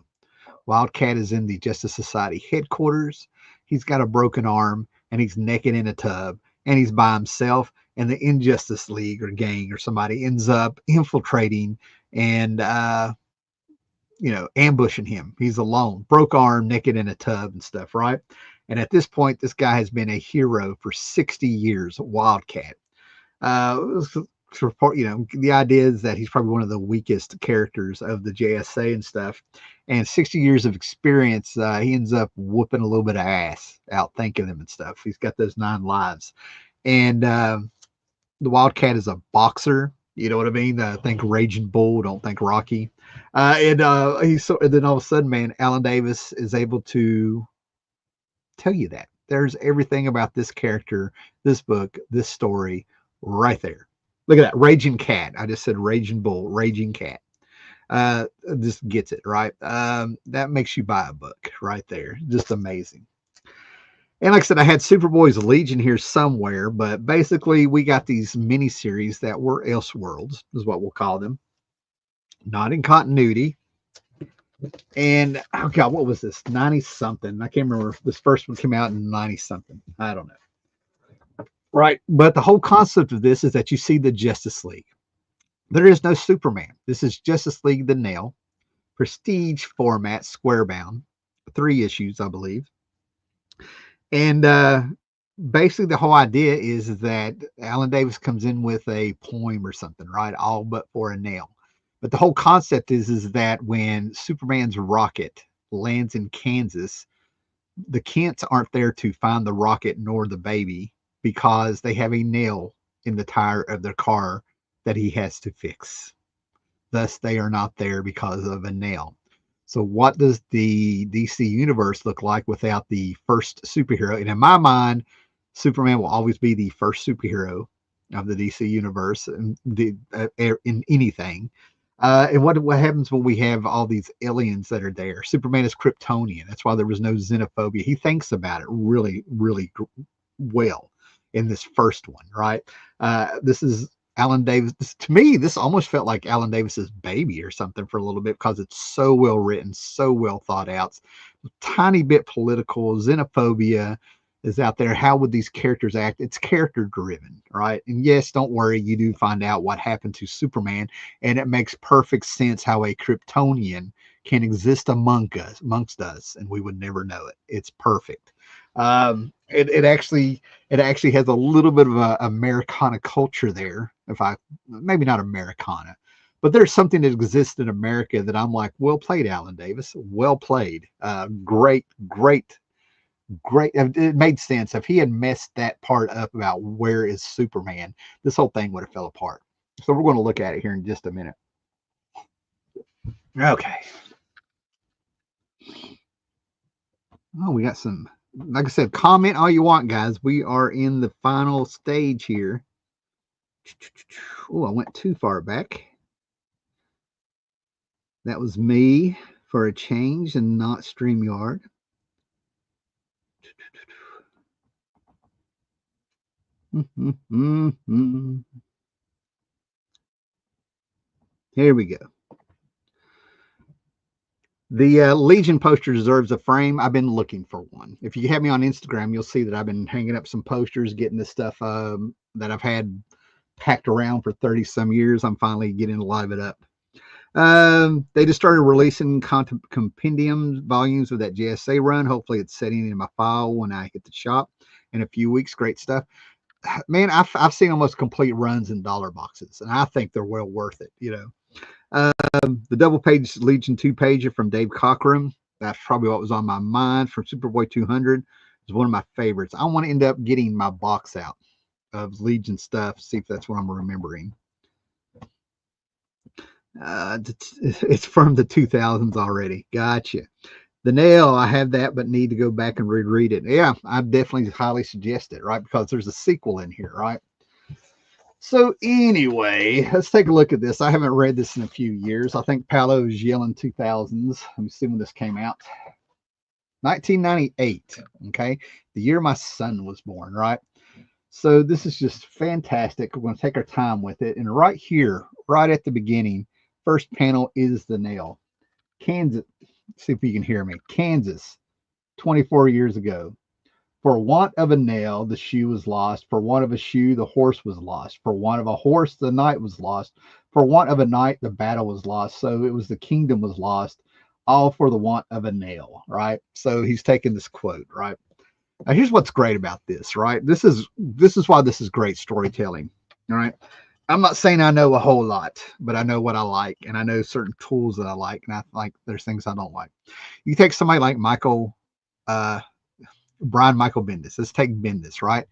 Wildcat is in the Justice Society headquarters. He's got a broken arm and he's naked in a tub and he's by himself. And the Injustice League or gang or somebody ends up infiltrating and, ambushing him. He's alone, broke arm, naked in a tub and stuff, right? And at this point, this guy has been a hero for 60 years, Wildcat. Uh, the idea is that he's probably one of the weakest characters of the JSA and stuff. And 60 years of experience, he ends up whooping a little bit of ass, out thinking them and stuff. He's got those 9 lives. And the Wildcat is a boxer. You know what I mean? Think Raging Bull, don't think Rocky. And then all of a sudden, man, Alan Davis is able to tell you that. There's everything about this character, this book, this story right there. Look at that. Raging Cat. I just said Raging Bull, Raging Cat. Just gets it, right? That makes you buy a book right there. Just amazing. And like I said, I had Superboy's Legion here somewhere, but basically we got these mini series that were Elseworlds, is what we'll call them. Not in continuity. And oh God, what was this? 90 something. I can't remember. This first one came out in 90 something. I don't know. Right. But the whole concept of this is that you see the Justice League. There is no Superman. This is Justice League the Nail, prestige format, square bound, 3 issues, I believe. And basically, the whole idea is that Alan Davis comes in with a poem or something, right? All but for a nail. But the whole concept is that when Superman's rocket lands in Kansas, the Kents aren't there to find the rocket nor the baby because they have a nail in the tire of their car that he has to fix. Thus, they are not there because of a nail. So, what does the DC universe look like without the first superhero? And in my mind, Superman will always be the first superhero of the DC universe in anything. And what happens when we have all these aliens that are there? Superman is Kryptonian. That's why there was no xenophobia. He thinks about it really, really well in this first one, right? This is Alan Davis. To me, this almost felt like Alan Davis's baby or something for a little bit because it's so well written, so well thought out. Tiny bit political. Xenophobia is out there. How would these characters act? It's character driven, right? And yes, don't worry, you do find out what happened to Superman, and it makes perfect sense how a Kryptonian can exist amongst us, and we would never know it. It's perfect. It actually has a little bit of a Americana culture there. If I maybe not Americana, but there's something that exists in America that I'm like, well played, Alan Davis. Well played. Great, great, great. It made sense. If he had messed that part up about where is Superman, this whole thing would have fell apart. So we're going to look at it here in just a minute. Okay. Oh, we got some, like I said, comment all you want, guys. We are in the final stage here. Oh, I went too far back. That was me for a change and not StreamYard. Here we go. The Legion poster deserves a frame. I've been looking for one. If you have me on Instagram, you'll see that I've been hanging up some posters, getting this stuff that I've had packed around for 30 some years. I'm finally getting a lot of it up. They just started releasing compendium volumes of that JSA run. Hopefully, it's sitting in my file when I hit the shop in a few weeks. Great stuff. Man, I've seen almost complete runs in dollar boxes, and I think they're well worth it. The double page Legion 2 pager from Dave Cockrum. That's probably what was on my mind from Superboy 200. It's one of my favorites. I want to end up getting my box out of Legion stuff, see if that's what I'm remembering. It's from the 2000s already. Gotcha. The Nail, I have that, but need to go back and reread it. Yeah, I definitely highly suggest it, right? Because there's a sequel in here, right? So anyway, let's take a look at this. I haven't read this in a few years. I think Paolo's Yelling 2000s. Let me see when this came out. 1998, okay? The year my son was born, right? So this is just fantastic. We're going to take our time with it. And right here, right at the beginning, first panel is the nail. Kansas, see if you can hear me. Kansas, 24 years ago. For want of a nail, the shoe was lost. For want of a shoe, the horse was lost. For want of a horse, the knight was lost. For want of a knight, the battle was lost. So it was the kingdom was lost, all for the want of a nail, right? So he's taking this quote, right? Now here's what's great about this, right? This is why this is great storytelling, all right? I'm not saying I know a whole lot, but I know what I like, and I know certain tools that I like, and I like there's things I don't like. You take somebody like Brian Michael Bendis. Let's take Bendis, right?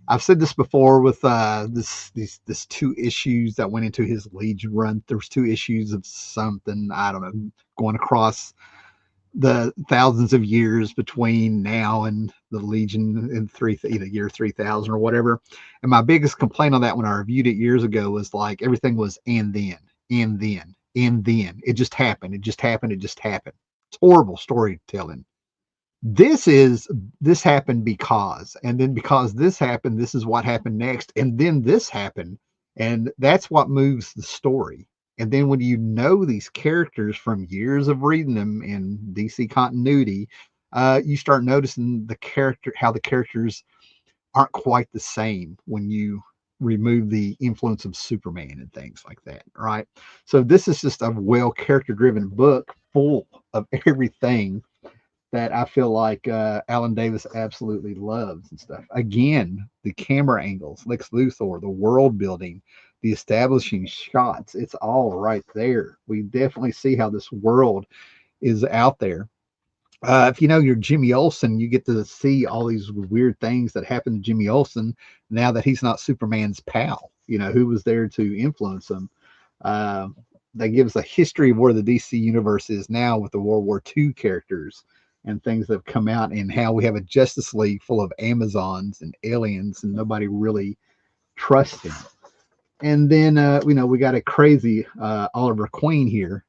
I've said this before with this 2 issues that went into his Legion run. There was 2 issues of something, I don't know, going across the thousands of years between now and the Legion in the year 3000 or whatever. And my biggest complaint on that when I reviewed it years ago was like everything was and then, and then, and then. It just happened. It just happened. It just happened. It's horrible storytelling. This happened because, and then because this happened, this is what happened next, and then this happened, and that's what moves the story. And then when you know these characters from years of reading them in DC continuity, you start noticing how the characters aren't quite the same when you remove the influence of Superman and things like that, right? So this is just a well character driven book full of everything that I feel like Alan Davis absolutely loves and stuff. Again, the camera angles, Lex Luthor, the world building, the establishing shots, it's all right there. We definitely see how this world is out there. If you know you're Jimmy Olsen, you get to see all these weird things that happen to Jimmy Olsen now that he's not Superman's pal, who was there to influence him. That gives a history of where the DC universe is now with the World War II characters and things that have come out, and how we have a Justice League full of Amazons and aliens and nobody really trusts him. And then, we got a crazy Oliver Queen here.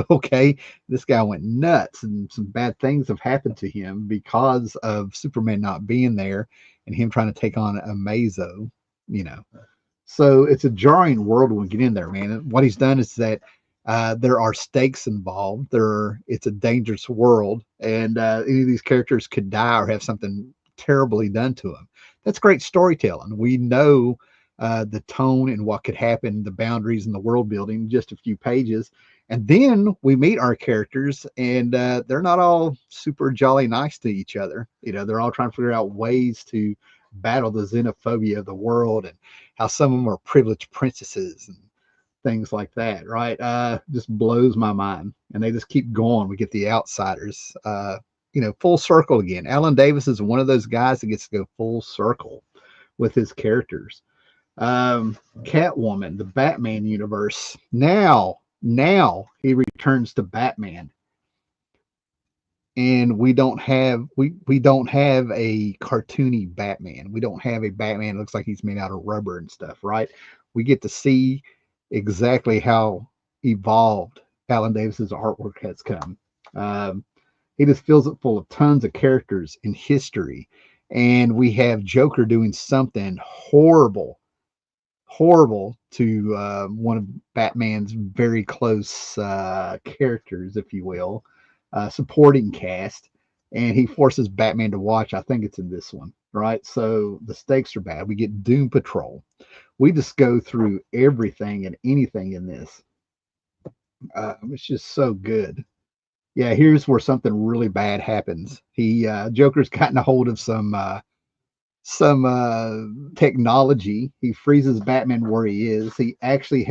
Okay, this guy went nuts and some bad things have happened to him because of Superman not being there and him trying to take on Amazo, So it's a jarring world when we get in there, man. And what he's done is that there are stakes involved. It's a dangerous world, and any of these characters could die or have something terribly done to them. That's great storytelling. We know the tone and what could happen, the boundaries and the world building, just a few pages. And then we meet our characters, and they're not all super jolly nice to each other. They're all trying to figure out ways to battle the xenophobia of the world and how some of them are privileged princesses and things like that, right? Just blows my mind. And they just keep going. We get the outsiders, full circle again. Alan Davis is one of those guys that gets to go full circle with his characters. Catwoman, the Batman universe. Now he returns to Batman. And we don't have a cartoony Batman. We don't have a Batman that looks like he's made out of rubber and stuff, right? We get to see exactly how evolved Alan Davis's artwork has come. He just fills it full of tons of characters in history, and we have Joker doing something horrible horrible to one of Batman's very close characters, if you will, supporting cast, and he forces Batman to watch. I think it's in this one, right? So the stakes are bad. We get Doom Patrol. We just go through everything and anything in this. It's just so good. Yeah, here's where something really bad happens. Joker's gotten a hold of some technology. He freezes Batman where he is. He actually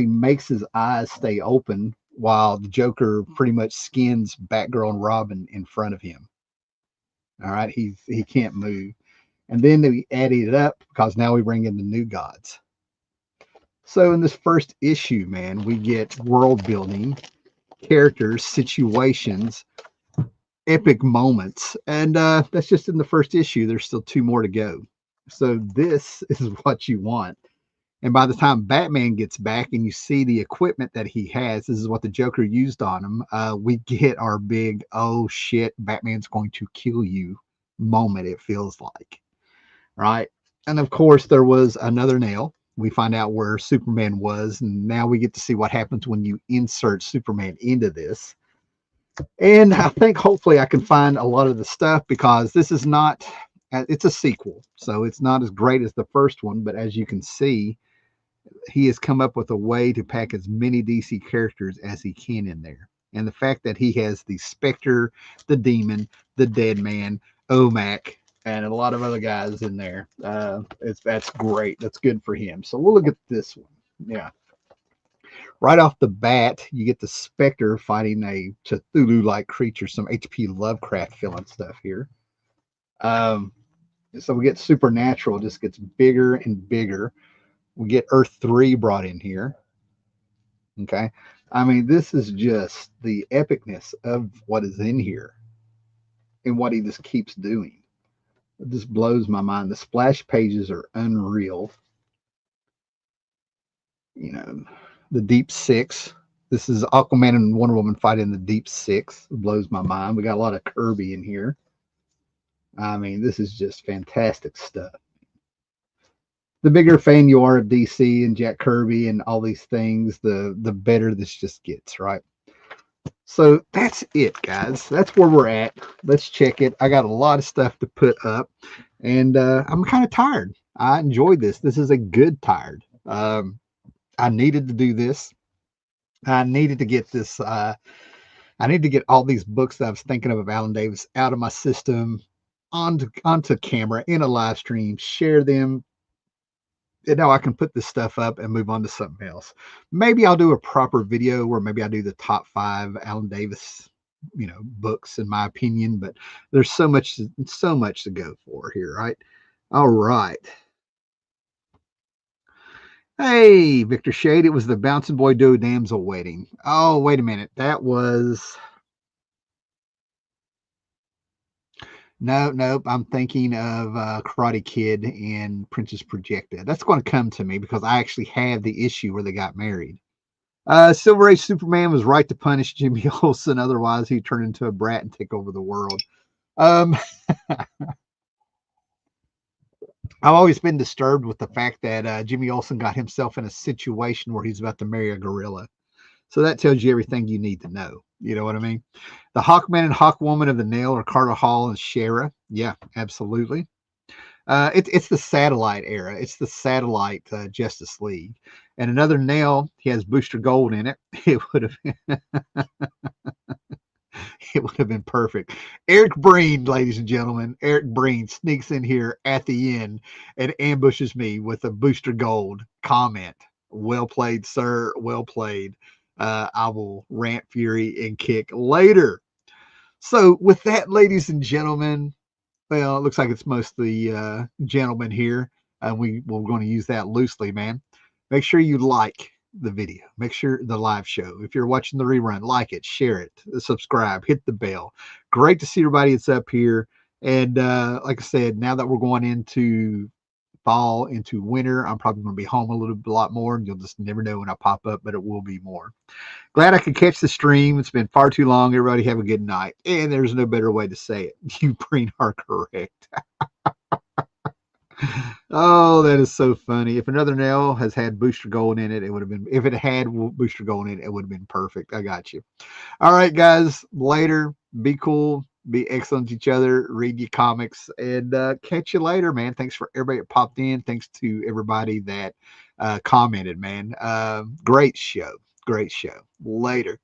makes his eyes stay open while the Joker pretty much skins Batgirl and Robin in front of him. All right, he can't move. And then we added it up because now we bring in the new gods. So in this first issue, man, we get world building, characters, situations, epic moments, and that's just in the first issue. There's still two more to go. So this is what you want. And by the time Batman gets back and you see the equipment that he has, this is what the Joker used on him. We get our big, oh shit, Batman's going to kill you moment, it feels like. Right. And of course, there was another nail. We find out where Superman was. And now we get to see what happens when you insert Superman into this. And I think hopefully I can find a lot of the stuff because this is not, it's a sequel. So it's not as great as the first one. But as you can see, he has come up with a way to pack as many DC characters as he can in there. And the fact that he has the Spectre, the Demon, the Dead Man, OMAC, and a lot of other guys in there, that's great. That's good for him. So we'll look at this one. Yeah. Right off the bat, you get the Spectre fighting a Cthulhu-like creature, some H.P. Lovecraft feeling stuff here. So we get Supernatural, just gets bigger and bigger. We get Earth 3 brought in here. Okay. I mean, this is just the epicness of what is in here and what he just keeps doing. It just blows my mind. The splash pages are unreal. You know, the Deep Six. This is Aquaman and Wonder Woman fighting the Deep Six. It blows my mind. We got a lot of Kirby in here. I mean, this is just fantastic stuff. The bigger fan you are of DC and Jack Kirby and all these things, the better this just gets, right? So that's it, guys. That's where we're at. Let's check it. I got a lot of stuff to put up, and I'm kind of tired. I enjoyed this. This is a good tired. I needed to do this. I needed to get this. I need to get all these books that I was thinking of Alan Davis out of my system onto camera in a live stream, share them. And now I can put this stuff up and move on to something else. Maybe I'll do a proper video where maybe I'll do the top 5 Alan Davis, books in my opinion, but there's so much to go for here, right? All right. Hey, Victor Shade, it was the Bouncing Boy Do Damsel Wedding. Oh, wait a minute. That was... Nope. I'm thinking of Karate Kid and Princess Projecta. That's going to come to me because I actually have the issue where they got married. Silver Age Superman was right to punish Jimmy Olsen. Otherwise, he'd turn into a brat and take over the world. I've always been disturbed with the fact that Jimmy Olsen got himself in a situation where he's about to marry a gorilla. So that tells you everything you need to know. You know what I mean? The Hawkman and Hawkwoman of the Nail are Carter Hall and Shara. Yeah, absolutely. It's the satellite era. It's the satellite Justice League. And another Nail, he has Booster Gold in it. It would have been perfect. Eric Breen, ladies and gentlemen, Eric Breen sneaks in here at the end and ambushes me with a Booster Gold comment. Well played, sir. Well played. I will rant, fury, and kick later. So with that, ladies and gentlemen, well, it looks like it's mostly gentlemen here. We're going to use that loosely, man. Make sure you like the video. Make sure the live show. If you're watching the rerun, like it, share it, subscribe, hit the bell. Great to see everybody that's up here. And like I said, now that we're going into fall, into winter, I'm probably going to be home a lot more, and you'll just never know when I pop up, but it will be more. Glad I could catch the stream. It's been far too long. Everybody have a good night. And there's no better way to say it. You Breen are correct. Oh, that is so funny. If another nail has had booster gold in it, it would have been, if it had booster gold in it, it would have been perfect. I got you. All right, guys, later. Be cool, be excellent to each other, read your comics, and catch you later, man. Thanks for everybody that popped in. Thanks to everybody that commented, man. Great show. Great show. Later.